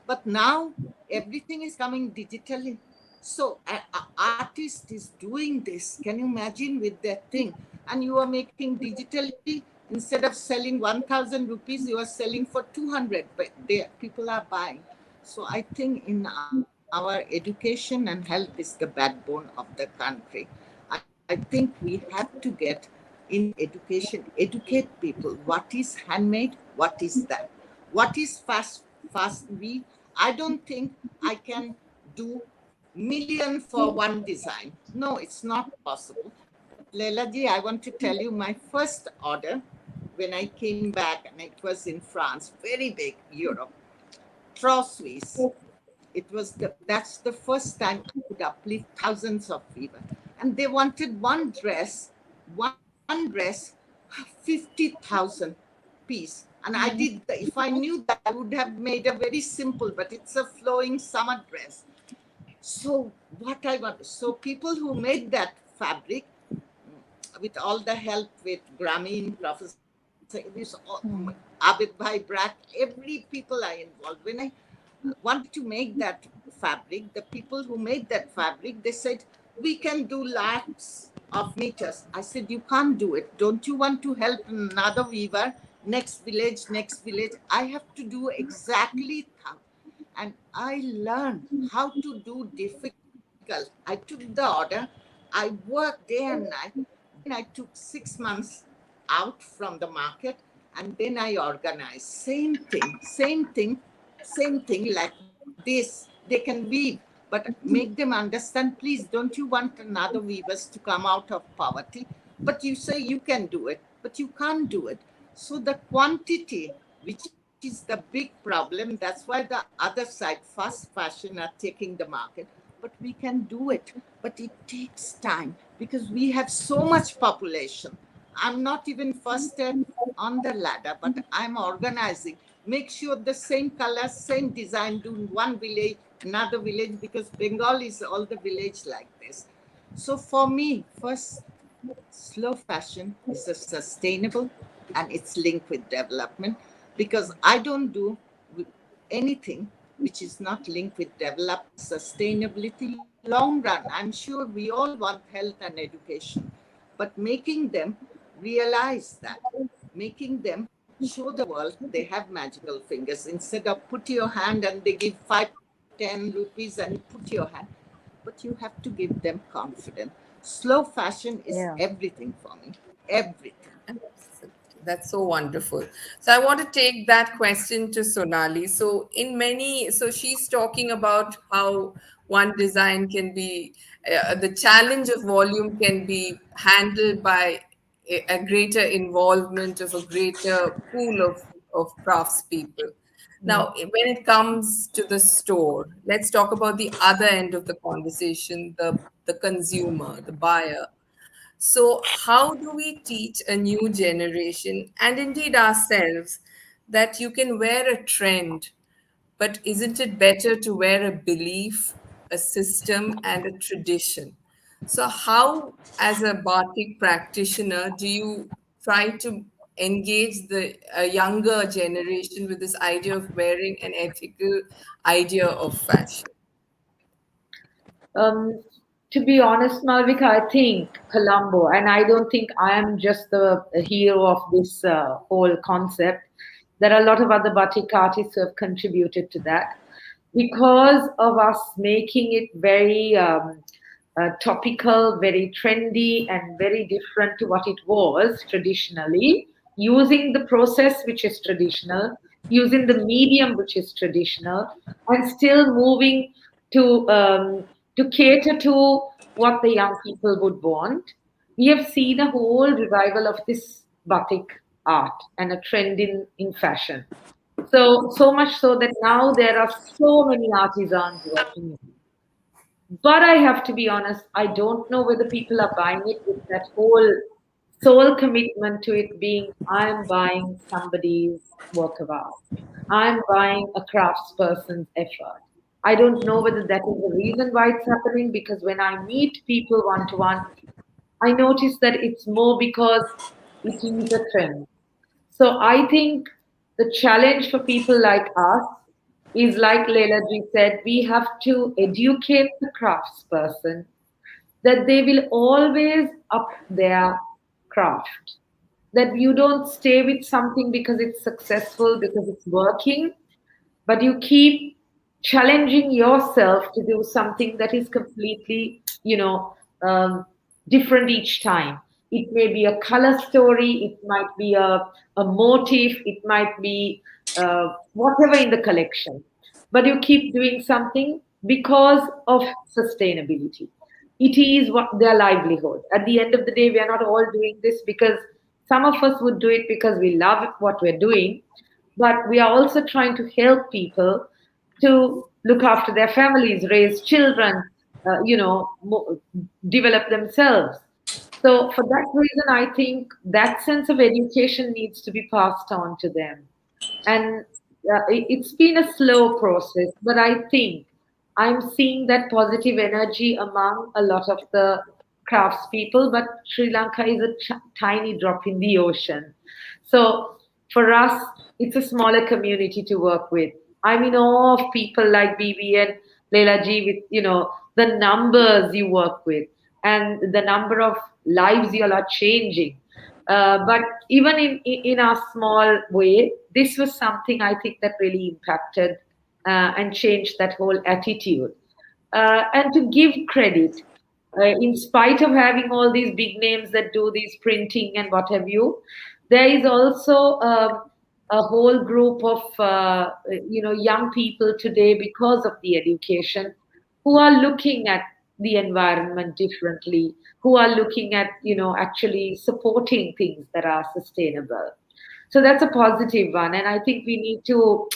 But now everything is coming digitally. So an artist is doing this. Can you imagine with that thing? And you are making digitally, instead of selling 1,000 rupees, you are selling for 200, but people are buying. So I think in our education and health is the backbone of the country. I think we have to get in education, educate people. What is handmade? What is that? What is fast weave? I don't think I can do million for one design. No, it's not possible. Laila ji, I want to tell you my first order when I came back, and it was in France, very big, Europe, Swiss. That's the first time I could uplift thousands of people. And they wanted one dress, 50,000 piece. And I did, if I knew that, I would have made a very simple, but it's a flowing summer dress. So what I want, so people who made that fabric, with all the help with Grameen, Professor, Abid Bhai Brak, every people are involved. When I wanted to make that fabric, the people who made that fabric, they said, we can do lakhs of meters. I said, you can't do it. Don't you want to help another weaver? Next village, next village. I have to do exactly that. And I learned how to do difficult. I took the order. I worked day and night. Then I took 6 months out from the market, and then I organized. Same thing like this. They can weave, but make them understand, please, don't you want another weavers to come out of poverty? But you say you can do it, but you can't do it. So the quantity which is the big problem. That's why the other side, fast fashion, are taking the market. But we can do it. But it takes time because we have so much population. I'm not even first step on the ladder, but I'm organizing. Make sure the same color, same design, do in one village, another village, because Bengal is all the village like this. So for me, first, slow fashion is a sustainable and it's linked with development, because I don't do anything which is not linked with development, sustainability, long run. I'm sure we all want health and education, but making them realize that, making them show the world they have magical fingers, instead of put your hand and they give 5-10 rupees and you put your hand, but you have to give them confidence. Slow fashion is Yeah. everything for me. Everything. That's so wonderful. So I want to take that question to Sonali. So she's talking about how one design can be, the challenge of volume can be handled by a greater involvement of a greater pool of craftspeople. Now, when it comes to the store, let's talk about the other end of the conversation, the consumer, the buyer. So, how do we teach a new generation and indeed ourselves that you can wear a trend, but isn't it better to wear a belief, a system, and a tradition? So, how, as a batik practitioner, do you try to engage the younger generation with this idea of wearing an ethical idea of fashion? Um, to be honest, Malvika, I think Colombo, and I don't think I am just the hero of this whole concept. There are a lot of other batik artists who have contributed to that. Because of us making it very topical, very trendy, and very different to what it was traditionally, using the process which is traditional, using the medium which is traditional, and still moving to cater to what the young people would want. We have seen a whole revival of this batik art and a trend in fashion. So much so that now there are so many artisans working. But I have to be honest, I don't know whether people are buying it with that whole soul commitment to it being, I'm buying somebody's work of art. I'm buying a craftsperson's effort. I don't know whether that is the reason why it's happening, because when I meet people one to one, I notice that it's more because it is a trend. So I think the challenge for people like us is, like Leila ji said, we have to educate the craftsperson that they will always up their craft. That you don't stay with something because it's successful, because it's working, but you keep challenging yourself to do something that is completely, different each time. It may be a color story, it might be a motif, it might be whatever in the collection, but you keep doing something because of sustainability. It is what their livelihood. At the end of the day, we are not all doing this because some of us would do it because we love what we're doing, but we are also trying to help people to look after their families, raise children, develop themselves. So, for that reason, I think that sense of education needs to be passed on to them. And it's been a slow process, but I think I'm seeing that positive energy among a lot of the craftspeople. But Sri Lanka is a tiny drop in the ocean. So for us, it's a smaller community to work with. I'm in awe of people like Bibi and Leila ji, with the numbers you work with and the number of lives you all are changing. But even in a small way, this was something I think that really impacted and changed that whole attitude. And to give credit, in spite of having all these big names that do these printing and what have you, there is also a whole group of young people today, because of the education, who are looking at the environment differently, who are looking at actually supporting things that are sustainable. So that's a positive one. And I think we need to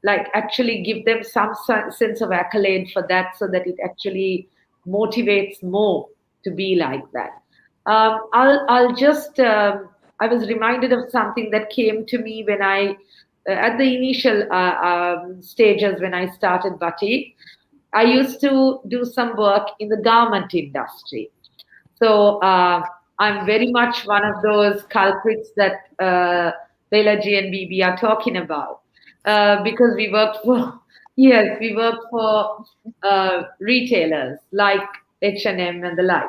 like actually give them some sense of accolade for that so that it actually motivates more to be like that. I'll just, I was reminded of something that came to me when at the initial stages when I started batik. I used to do some work in the garment industry. So I'm very much one of those culprits that Laila G and Bibi are talking about because we work for yes, we work for retailers like H&M and the like.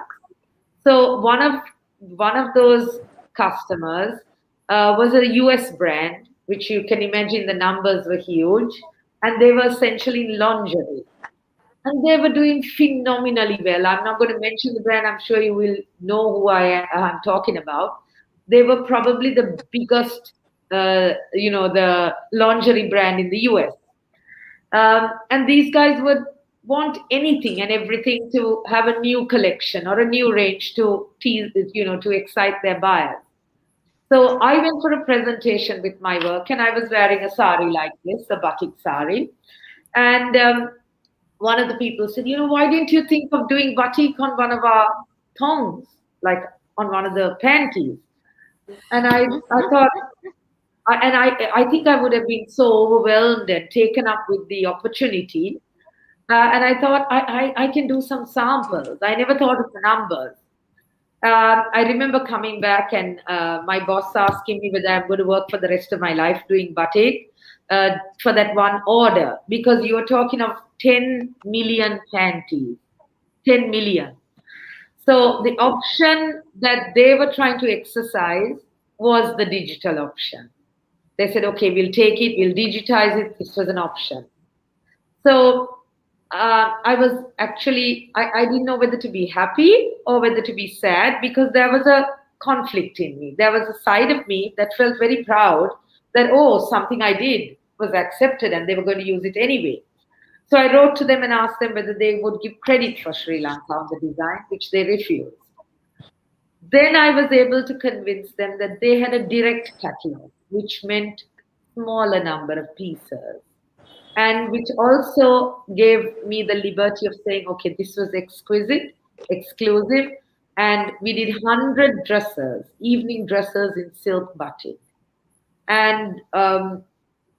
So one of those customers was a US brand, which you can imagine the numbers were huge, and they were essentially lingerie. And they were doing phenomenally well. I'm not going to mention the brand. I'm sure you will know who I'm talking about. They were probably the biggest, the lingerie brand in the US. And these guys would want anything and everything to have a new collection or a new range to tease, to excite their buyers. So I went for a presentation with my work, and I was wearing a sari like this, a batik sari. And one of the people said, why didn't you think of doing batik on one of our thongs, like on one of the panties? And I thought, I think I would have been so overwhelmed and taken up with the opportunity. And I thought, I can do some samples. I never thought of the numbers. I remember coming back and my boss asking me whether I'm going to work for the rest of my life doing batik for that one order, because you are talking of 10 million panties, 10 million. So the option that they were trying to exercise was the digital option. They said, okay, we'll take it, we'll digitize it. This was an option. So I was actually, I didn't know whether to be happy or whether to be sad, because there was a conflict in me. There was a side of me that felt very proud that, oh, something I did was accepted and they were going to use it anyway. So I wrote to them and asked them whether they would give credit for Sri Lanka on the design, which they refused. Then I was able to convince them that they had a direct catalog, which meant smaller number of pieces, and which also gave me the liberty of saying, okay, this was exquisite, exclusive, and we did 100 dresses, evening dresses in silk batik. And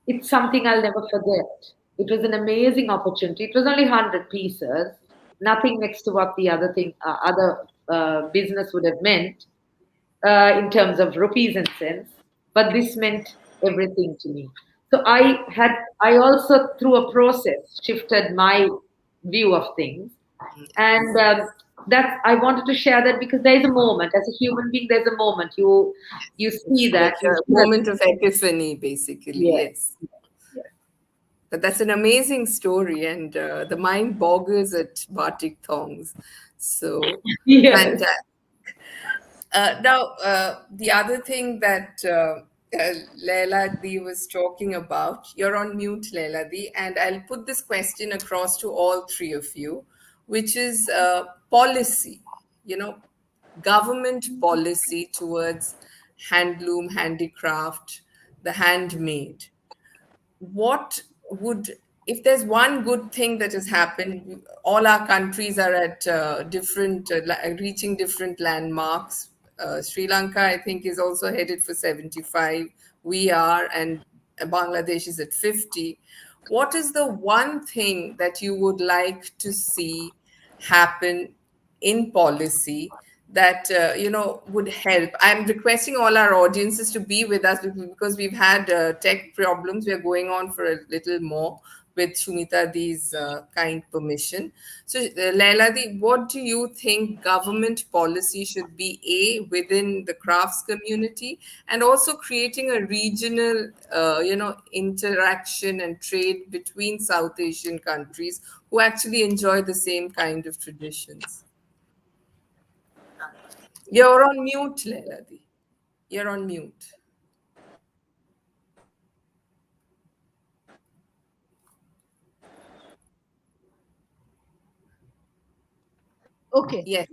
it's something I'll never forget. It was an amazing opportunity. It was only 100 pieces, nothing next to what the other business would have meant in terms of rupees and cents, but this meant everything to me. So I also through a process shifted my view of things, and that I wanted to share that because there is a moment as a human being. There's a moment you see that Like a moment of epiphany, basically. Yes. Yes. But that's an amazing story, and the mind boggles at batik thongs. So Yes. fantastic. Now, the other thing that Laila Di was talking about, you're on mute, Laila Di, and I'll put this question across to all three of you, which is policy, government policy towards handloom, handicraft, the handmade. What would, if there's one good thing that has happened, all our countries are at reaching different landmarks. Sri Lanka, I think, is also headed for 75. We are, and Bangladesh is at 50. What is the one thing that you would like to see happen in policy that would help? I'm requesting all our audiences to be with us because we've had tech problems. We're going on for a little more with Shumita Di's kind permission. So Laila Di, what do you think government policy should be within the crafts community, and also creating a regional interaction and trade between South Asian countries who actually enjoy the same kind of traditions? You're on mute, Lailadi. You're on mute. Okay. Yes.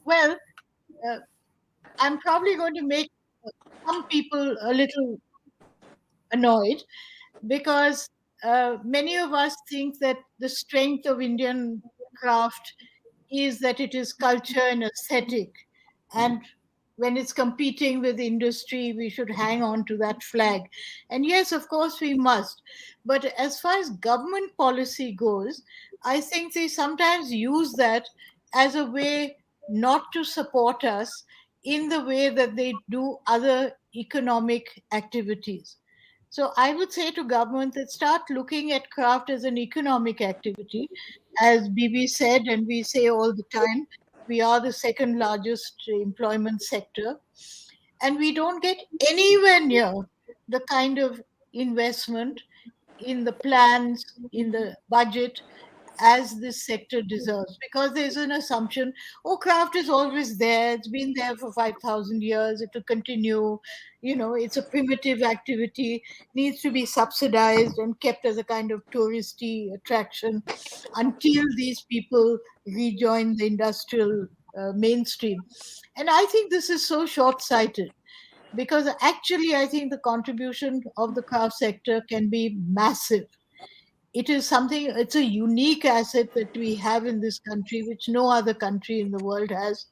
Well, I'm probably going to make some people a little annoyed because many of us think that the strength of Indian craft is that it is culture and aesthetic. And when it's competing with industry, we should hang on to that flag. And yes, of course, we must. But as far as government policy goes, I think they sometimes use that as a way not to support us in the way that they do other economic activities. So I would say to government that start looking at craft as an economic activity. As Bibi said, and we say all the time, we are the second largest employment sector, and we don't get anywhere near the kind of investment in the plans, in the budget, as this sector deserves, because there's an assumption, oh, craft is always there, it's been there for 5,000 years, it will continue, it's a primitive activity, needs to be subsidized and kept as a kind of touristy attraction until these people rejoin the industrial mainstream. And I think this is so short-sighted, because actually I think the contribution of the craft sector can be massive. It is something, it's a unique asset that we have in this country, which no other country in the world has.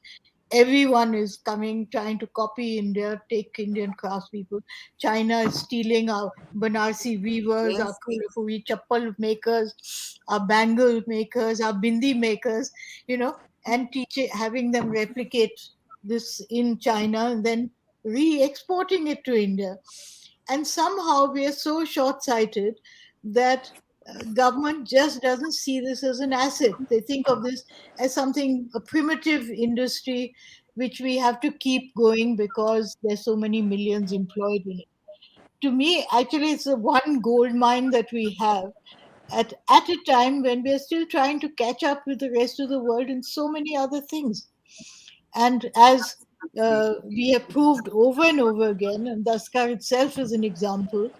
Everyone is coming, trying to copy India, take Indian craftspeople. China is stealing our Banarsi weavers, our Yes. Kolkata chappal makers, our bangle makers, our bindi makers, and having them replicate this in China and then re-exporting it to India. And somehow we are so short-sighted that government just doesn't see this as an asset. They think of this as something, a primitive industry, which we have to keep going because there's so many millions employed in it. To me, actually, it's the one gold mine that we have at a time when we're still trying to catch up with the rest of the world in so many other things. And as we have proved over and over again, and Dastkar itself is an example,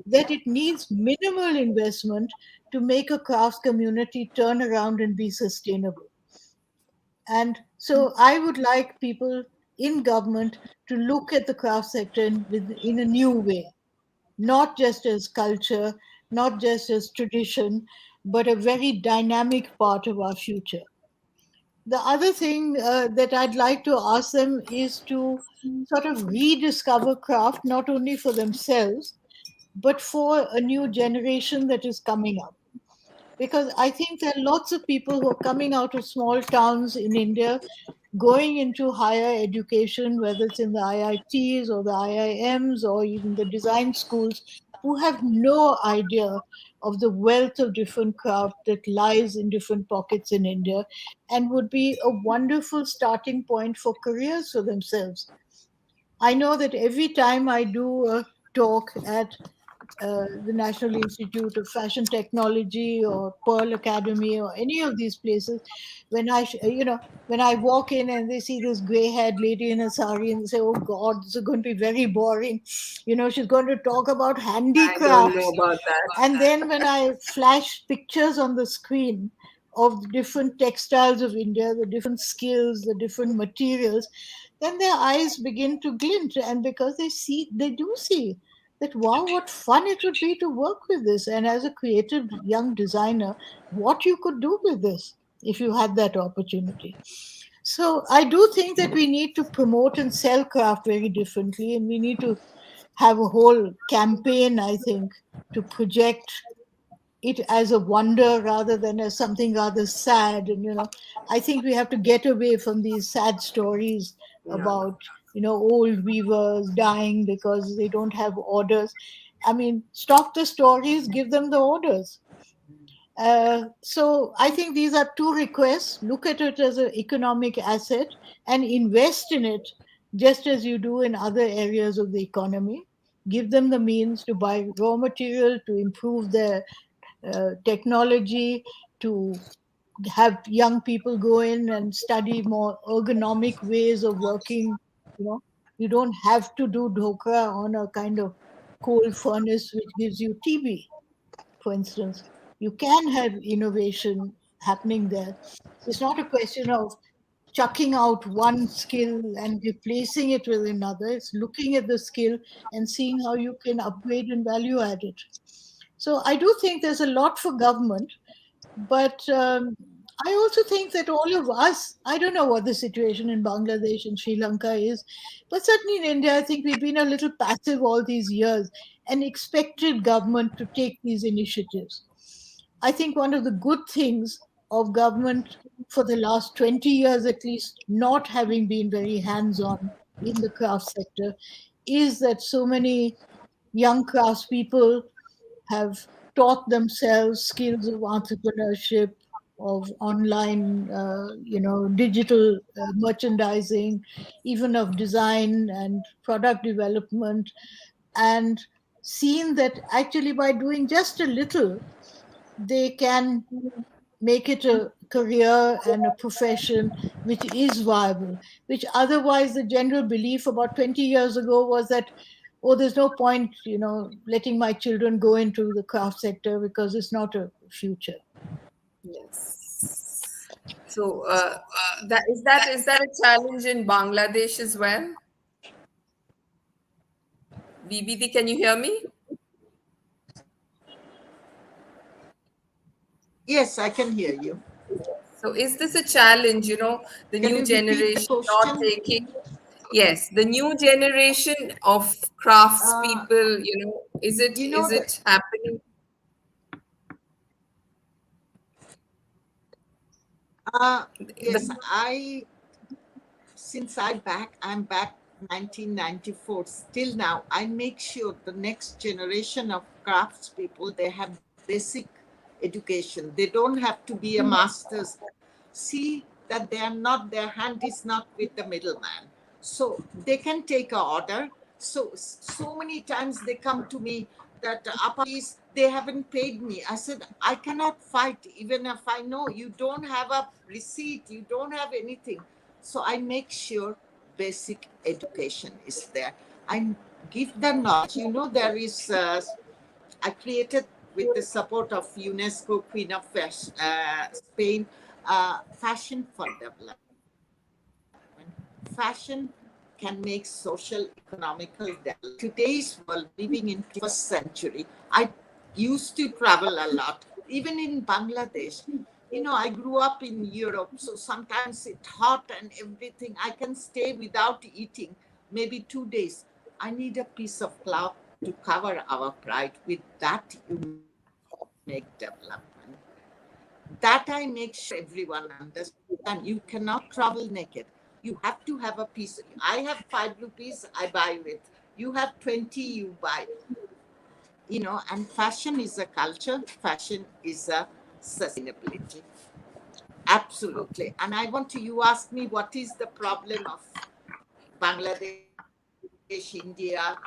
that it needs minimal investment to make a crafts community turn around and be sustainable. And so I would like people in government to look at the craft sector in a new way, not just as culture, not just as tradition, but a very dynamic part of our future. The other thing that I'd like to ask them is to sort of rediscover craft, not only for themselves, but for a new generation that is coming up. Because I think there are lots of people who are coming out of small towns in India, going into higher education, whether it's in the IITs or the IIMs or even the design schools, who have no idea of the wealth of different craft that lies in different pockets in India, and would be a wonderful starting point for careers for themselves. I know that every time I do a talk at the National Institute of Fashion Technology or Pearl Academy or any of these places, when I walk in and they see this gray-haired lady in a sari and they say, "Oh God, this is going to be very boring," she's going to talk about I don't know handicrafts. about that. And then when I flash pictures on the screen of the different textiles of India, the different skills, the different materials, then their eyes begin to glint. And because they do see that, wow, what fun it would be to work with this. And as a creative young designer, what you could do with this if you had that opportunity. So I do think that we need to promote and sell craft very differently, and we need to have a whole campaign, I think, to project it as a wonder rather than as something rather sad. And I think we have to get away from these sad stories Yeah. about old weavers dying because they don't have orders. I mean, stop the stories, give them the orders. So I think these are two requests. Look at it as an economic asset and invest in it just as you do in other areas of the economy. Give them the means to buy raw material, to improve their technology, to have young people go in and study more ergonomic ways of working. You know, you don't have to do dhokra on a kind of coal furnace which gives you TB, for instance. You can have innovation happening there. So it's not a question of chucking out one skill and replacing it with another. It's looking at the skill and seeing how you can upgrade and value add it. So I do think there's a lot for government, but I also think that all of us, I don't know what the situation in Bangladesh and Sri Lanka is, but certainly in India, I think we've been a little passive all these years and expected government to take these initiatives. I think one of the good things of government for the last 20 years at least not having been very hands on in the craft sector is that so many young craftspeople have taught themselves skills of entrepreneurship, of online, digital merchandising, even of design and product development, and seen that actually by doing just a little, they can make it a career and a profession which is viable, which otherwise the general belief about 20 years ago was that, oh, there's no point, letting my children go into the craft sector because it's not a future. Yes. So that is that a challenge in Bangladesh as well? BBD, can you hear me? Yes, I can hear you. So is this a challenge, the Can new you repeat the generation not question? taking? Yes, the new generation of Uh, craftspeople, is it you is know that it happening? yes, The I'm back 1994. Still now, I make sure the next generation of craftspeople, they have basic education. They don't have to be a master's. See that they are not, their hand is not with the middleman. So they can take a order. So many times they come to me that please, they haven't paid me. I said, I cannot fight even if I know you don't have a receipt, you don't have anything. So I make sure basic education is there. I give them knowledge. There is, I created with the support of UNESCO, Queen of Spain, Fashion for Development. Fashion can make social, economical development. Today's world, living in 21st century, I used to travel a lot, even in Bangladesh. I grew up in Europe, so sometimes it's hot and everything. I can stay without eating, maybe 2 days. I need a piece of cloth to cover our pride. With that, you make development. That I make sure everyone understand. You cannot travel naked. You have to have a piece. I have 5 rupees, I buy with. You have 20, you buy. And fashion is a culture, fashion is a sustainability. Absolutely. And I want to, you ask me what is the problem of Bangladesh, India,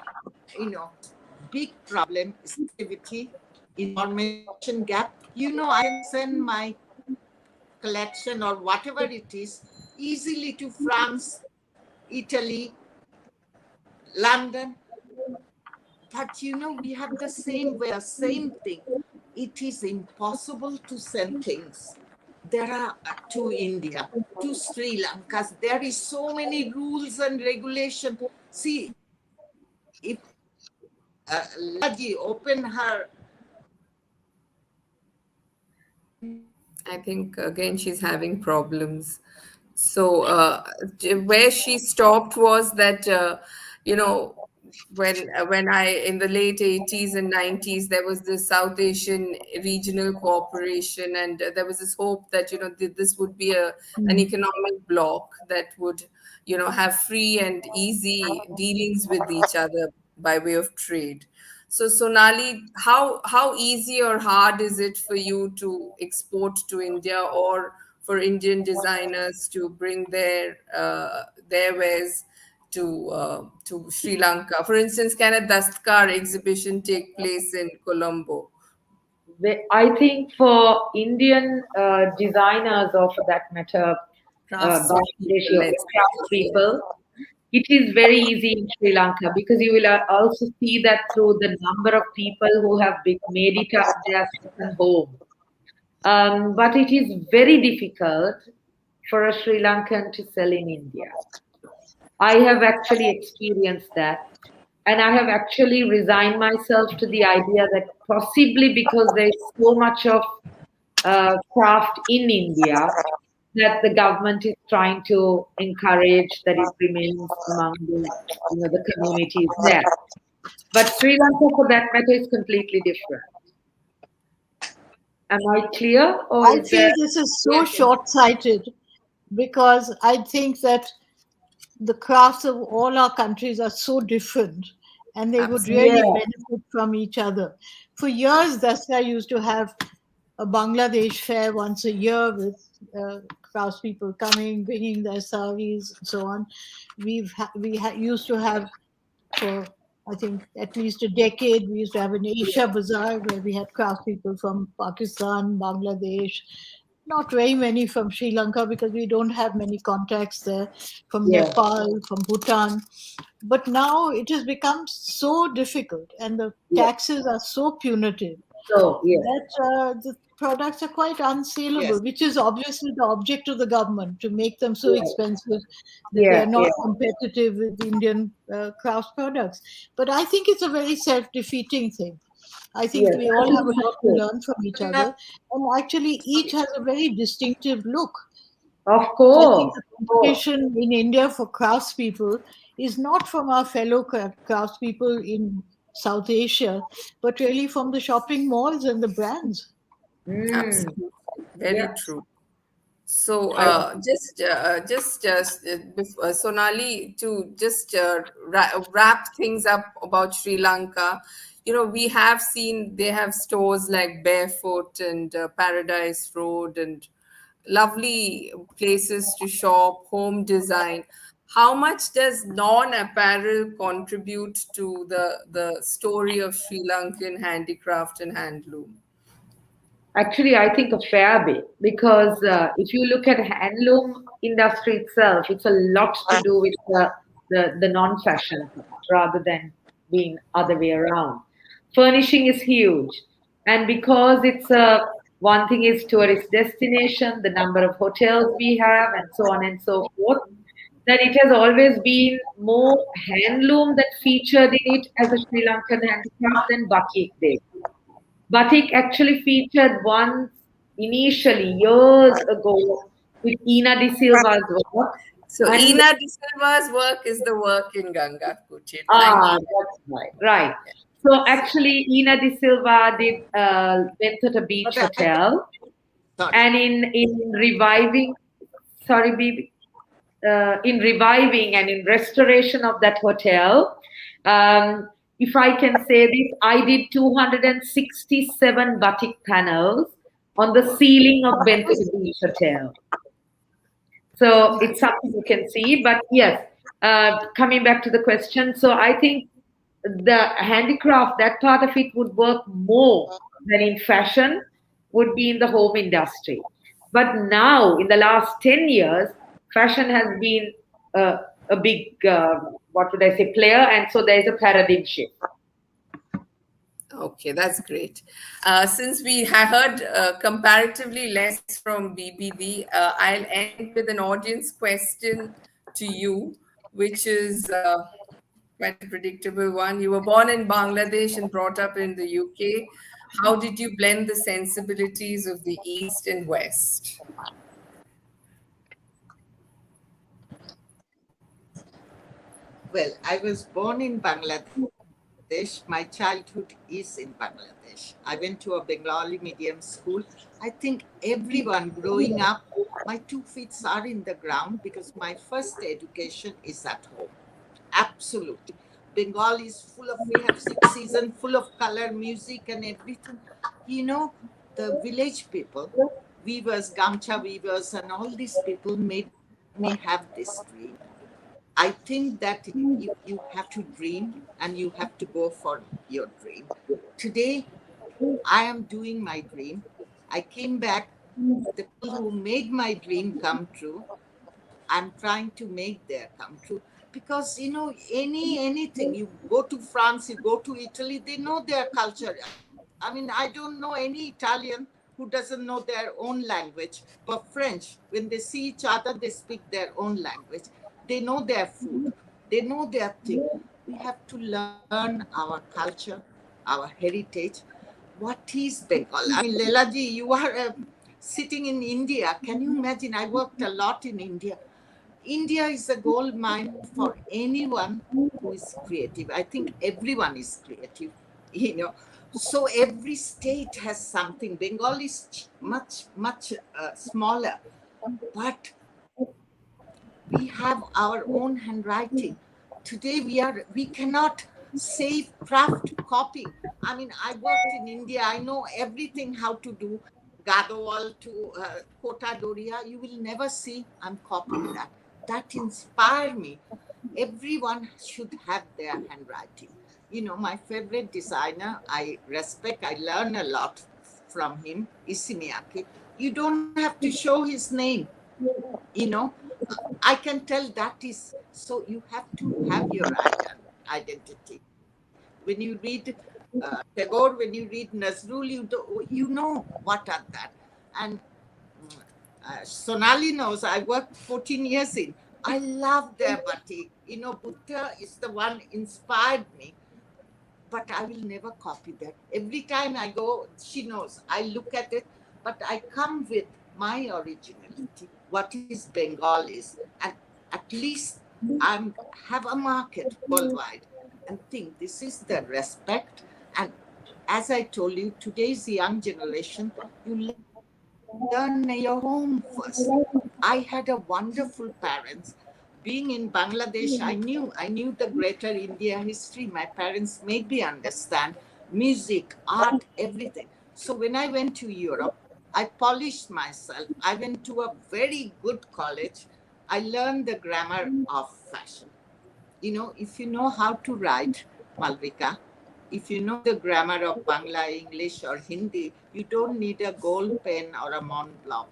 big problem is activity, information gap. I can send my collection or whatever it is easily to France, Italy, London. But we have the same way, the same thing. It is impossible to send things. There are to India, to Sri Lanka. There is so many rules and regulation. See, if Laila open her, I think again she's having problems. So where she stopped was that you know when I in the late 80s and 90s there was this South Asian regional cooperation, and there was this hope that this would be an economic bloc that would have free and easy dealings with each other by way of trade. So Sonali, how easy or hard is it for you to export to India, or for Indian designers to bring their wares to Sri Lanka? For instance, can a Dastkar exhibition take place in Colombo? I think for Indian designers, or for that matter, Crafts Bangladeshi people, or let's craft say. people, it is very easy in Sri Lanka, because you will also see that through the number of people who have made it their second home. But it is very difficult for a Sri Lankan to sell in India. I have actually experienced that. And I have actually resigned myself to the idea that possibly because there is so much of craft in India, that the government is trying to encourage that it remains among the communities there. But Sri Lanka, for that matter, is completely different. Am I clear, or I is there? feel this is so Yes. short sighted because I think that the crafts of all our countries are so different and they would Absolutely. really Yeah, benefit from each other. For years, Dastkar used to have a Bangladesh fair once a year with craftspeople coming, bringing their saris and so on. Used to have for I think at least a decade. We used to have an Asia Bazaar where we had craftspeople from Pakistan, Bangladesh, not very many from Sri Lanka because we don't have many contacts there, from yeah. Nepal, from Bhutan. But now it has become so difficult and the Yeah. taxes are so punitive So, yes, that the products are quite unsaleable, Yes. which is obviously the object of the government to make them so yeah, expensive that they yeah, are not yeah, competitive with Indian crafts products. But I think it's a very self defeating thing. I think yes. we I all think have a it's lot to true. learn from each other, and actually each has a very distinctive look. Of I think course, the of course. competition in India for craftspeople is not from our fellow craftspeople in South Asia, but really from the shopping malls and the brands. Mm, Absolutely. yeah, Very true. So, I, Sonali, to just wrap things up about Sri Lanka, we have seen they have stores like Barefoot and Paradise Road and lovely places to shop, home design. How much does non-apparel contribute to the story of Sri Lankan handicraft and handloom? actually, I think a fair bit because if you look at handloom industry itself, it's a lot to do with the non-fashion part rather than being other way around. Furnishing is huge, and because it's a one thing is tourist destination, the number of hotels we have, and so on and so forth. That it has always been more handloom that featured in it as a Sri Lankan handicraft than batik did. Batik actually featured once initially years ago with Ina de Silva's work. So And Ina de Silva's work is the work in Ganga Kuchit. Thank you. that's right, right. So actually, Ina de Silva did Bentota Beach But I, Hotel, sorry. and in reviving, sorry, Bibi, in reviving and in restoration of that hotel, um, if I can say this, I did 267 batik panels on the ceiling of Bentota Beach Hotel. So it's something you can see. But yes, coming back to the question, so I think the handicraft, that part of it would work more than in fashion, would be in the home industry. But now, in the last 10 years, fashion has been a big, what would I say, player. And so there's a paradigm shift. Okay, that's great. Since we have heard comparatively less from BBD, I'll end with an audience question to you, which is quite a predictable one. You were born in Bangladesh and brought up in the UK. How did you blend the sensibilities of the East and West? Well, I was born in Bangladesh. My childhood is in Bangladesh. I went to a Bengali medium school. I think everyone growing up, my 2 feet are in the ground because my first education is at home. Absolutely. Bengal is full of, we have 6 seasons, full of color, music, and everything. You know, the village people, weavers, gamcha weavers, and all these people made me have this dream. I think that you have to dream and you have to go for your dream. Today, I am doing my dream. I came back. The people who made my dream come true, I'm trying to make their come true. Because anything, you go to France, you go to Italy, they know their culture. I mean, I don't know any Italian who doesn't know their own language. But French, when they see each other, they speak their own language. They know their food. They know their thing. We have to learn our culture, our heritage. What is Bengal? I mean, Lelaji, you are sitting in India. Can you imagine? I worked a lot in India. India is a gold mine for anyone who is creative. I think everyone is creative, you know. So every state has something. Bengal is much smaller, but we have our own handwriting. Today we cannot save craft copy. I mean, I worked in India. I know everything how to do Gadwal to Kota Doria. You will never see I'm copying that. That inspired me. Everyone should have their handwriting. You know, my favorite designer, I respect, I learn a lot from him, Isimiaki. You don't have to show his name, you know. I can tell that is, so you have to have your identity. When you read Tagore, when you read Nazrul, you know what are that. And Sonali knows, I worked 14 years in. I love their batik. You know, Buddha is the one inspired me, but I will never copy that. Every time I go, she knows, I look at it, but I come with my originality, what is Bengalis, and at least I have a market worldwide and think this is the respect. And as I told you, today's young generation, you learn in your home first. I had a wonderful parents. Being in Bangladesh, I knew the greater India history. My parents made me understand music, art, everything. So when I went to Europe, I polished myself. I went to a very good college. I learned the grammar of fashion. You know, if you know how to write, Malvika, if you know the grammar of Bangla, English, or Hindi, you don't need a gold pen or a Mont Blanc.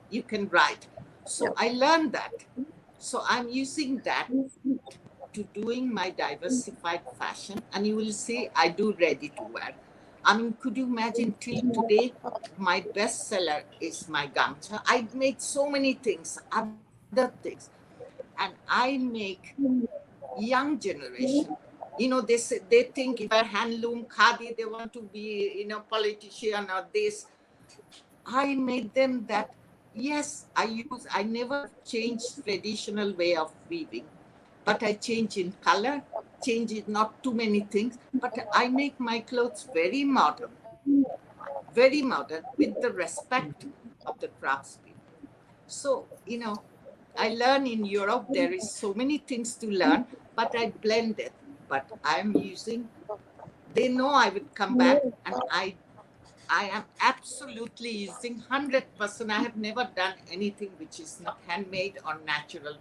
You can write. So I learned that. So I'm using that to doing my diversified fashion, and you will see I do ready to wear. I mean, could you imagine till today, my bestseller is my gamcha. I make so many things, other things, and I make young generation. You know, they think if they're handloom, khadi, they want to be, you know, politician or this. I made them that, yes, I never changed traditional way of weaving, but I change in color, change it, not too many things, but I make my clothes very modern with the respect of the craftspeople. So, you know, I learn in Europe, there is so many things to learn, but I blend it. But I'm using, they know I would come back, and I am absolutely using 100%. I have never done anything which is not handmade or natural.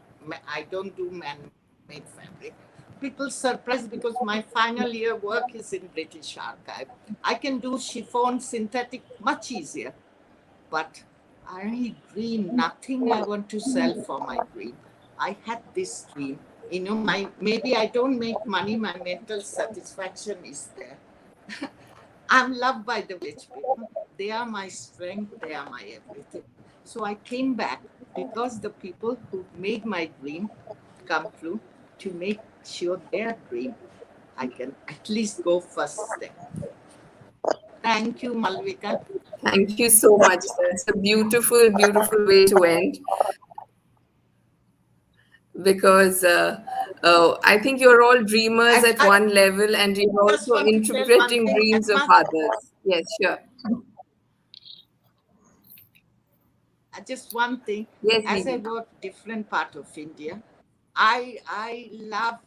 I don't do man-made fabric. People surprised because my final year work is in British Archive. I can do chiffon synthetic much easier. But I dream nothing I want to sell for my dream. I had this dream. You know, maybe I don't make money, my mental satisfaction is there. I'm loved by the village people. They are my strength, they are my everything. So I came back because the people who made my dream come true, to make sure their dream, I can at least go first step. Thank you, Malvika. Thank you so much. That's a beautiful, beautiful way to end, because I think you're all dreamers at I one level, and you're just also want to tell one interpreting thing. dreams of others. Yes, sure. Just one thing. Yes, As I Bibi. work different part of India, I love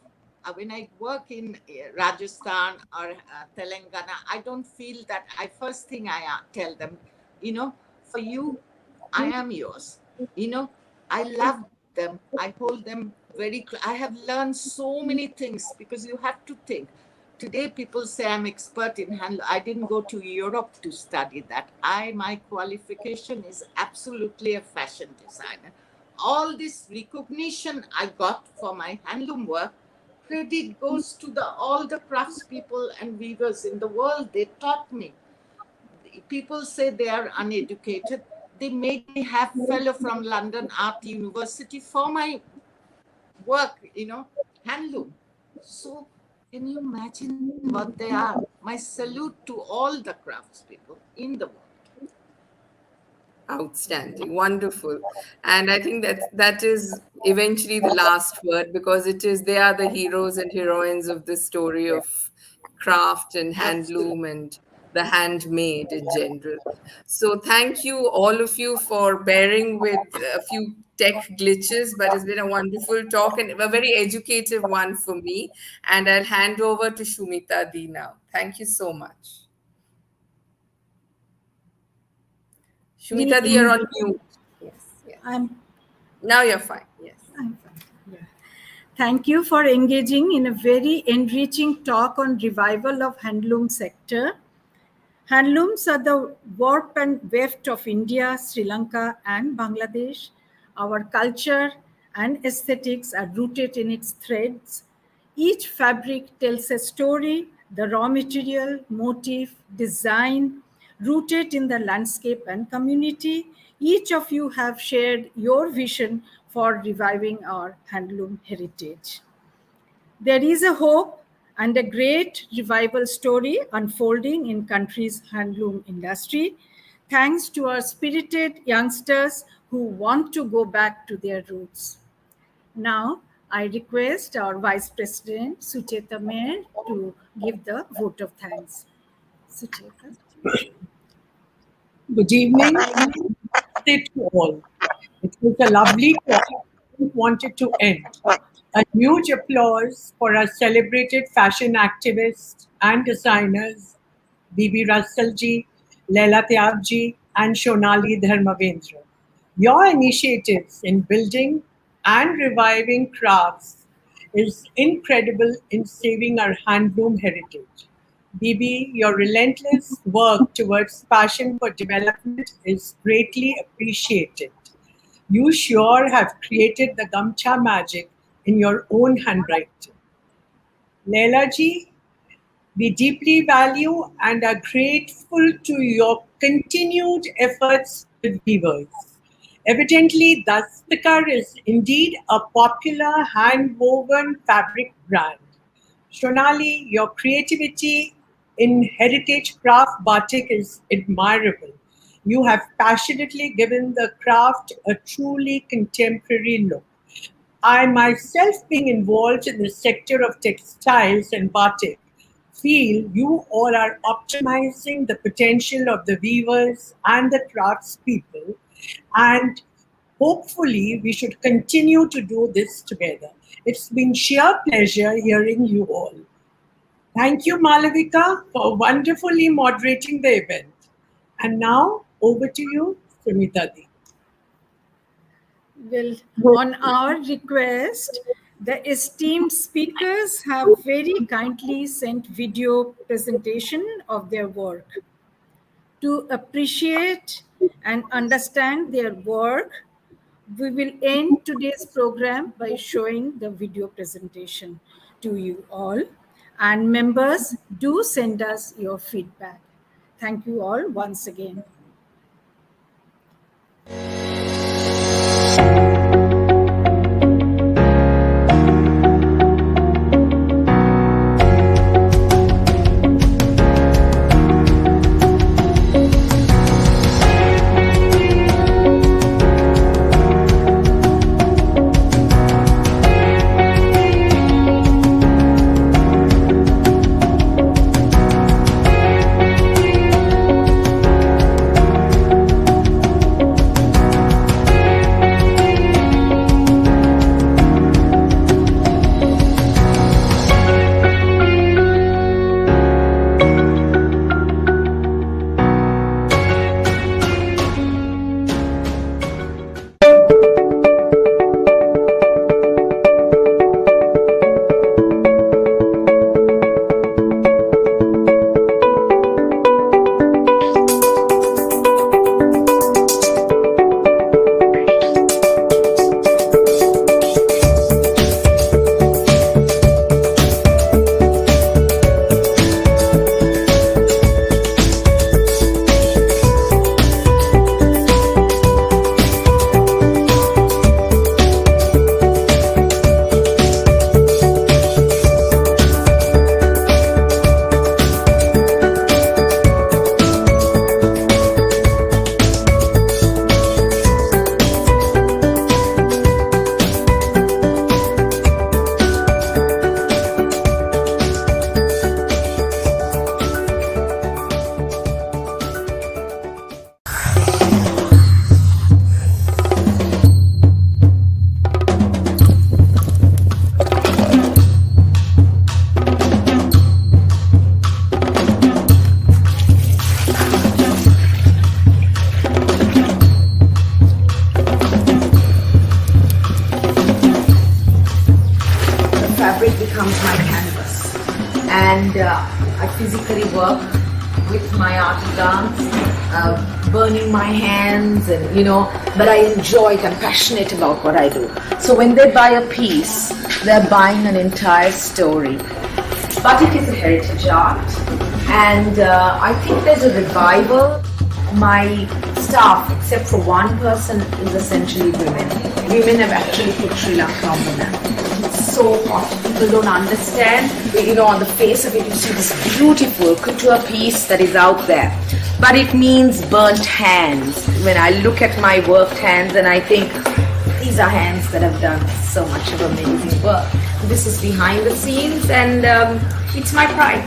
when I work in Rajasthan or Telangana. I don't feel that. I first thing I tell them, you know, for you, I am yours. You know, I love them. I hold them very. I have learned so many things because you have to think. Today, people say I'm expert in hand. I didn't go to Europe to study that. My qualification is absolutely a fashion designer. All this recognition I got for my handloom work, credit goes to all the craftspeople and weavers in the world. They taught me. people say they are uneducated. They made me have fellow from London Art University for my work, handloom. So can you imagine what they are? My salute to all the craftspeople in the world. Outstanding, wonderful. And I think that is eventually the last word, because they are the heroes and heroines of this story of craft and handloom and the handmade in general. So thank you all of you for bearing with a few tech glitches, but it's been a wonderful talk and a very educative one for me. And I'll hand over to Shumita Di now. Thank you so much. Shumita Di, you're on mute. Yes. Now you're fine. Yes. I'm fine. Yeah. Thank you for engaging in a very enriching talk on revival of handloom sector. Handlooms are the warp and weft of India, Sri Lanka, and Bangladesh. Our culture and aesthetics are rooted in its threads. Each fabric tells a story, the raw material, motif, design, rooted in the landscape and community. Each of you have shared your vision for reviving our handloom heritage. There is a hope and a great revival story unfolding in country's handloom industry, thanks to our spirited youngsters who want to go back to their roots. Now, I request our Vice President, Sucheta Mayer, to give the vote of thanks. Sucheta. Good evening to all. It was a lovely talk. I didn't want it to end. A huge applause for our celebrated fashion activists and designers, Bibi Russell ji, Laila Tyabji, and Sonali Dharmawardhena. Your initiatives in building and reviving crafts is incredible in saving our handloom heritage. Bibi, your relentless work towards passion for development is greatly appreciated. You sure have created the Gamcha magic in your own handwriting. Laila ji, we deeply value and are grateful to your continued efforts with weavers. Evidently, Dastkar is indeed a popular hand-woven fabric brand. Sonali, your creativity in heritage craft batik is admirable. You have passionately given the craft a truly contemporary look. I myself, being involved in the sector of textiles and batik, feel you all are optimizing the potential of the weavers and the craftspeople, and hopefully we should continue to do this together. It's been sheer pleasure hearing you all. Thank you, Malavika, for wonderfully moderating the event. And now, over to you, Sumita Di. Well, on our request, the esteemed speakers have very kindly sent video presentation of their work. To appreciate and understand their work, we will end today's program by showing the video presentation to you all. And members, do send us your feedback. Thank you all once again. work with my artisans, burning my hands, and but I enjoy it. I'm passionate about what I do. So when they buy a piece, they're buying an entire story. Batik is a heritage art, and I think there's a revival. My staff, except for one person, is essentially women. Women have actually put Sri Lanka on the map. It's so hot. People don't understand. On the face of it, you see this beautiful couture piece that is out there. But it means burnt hands. When I look at my worked hands and I think, these are hands that have done so much of amazing work. This is behind the scenes, and it's my pride.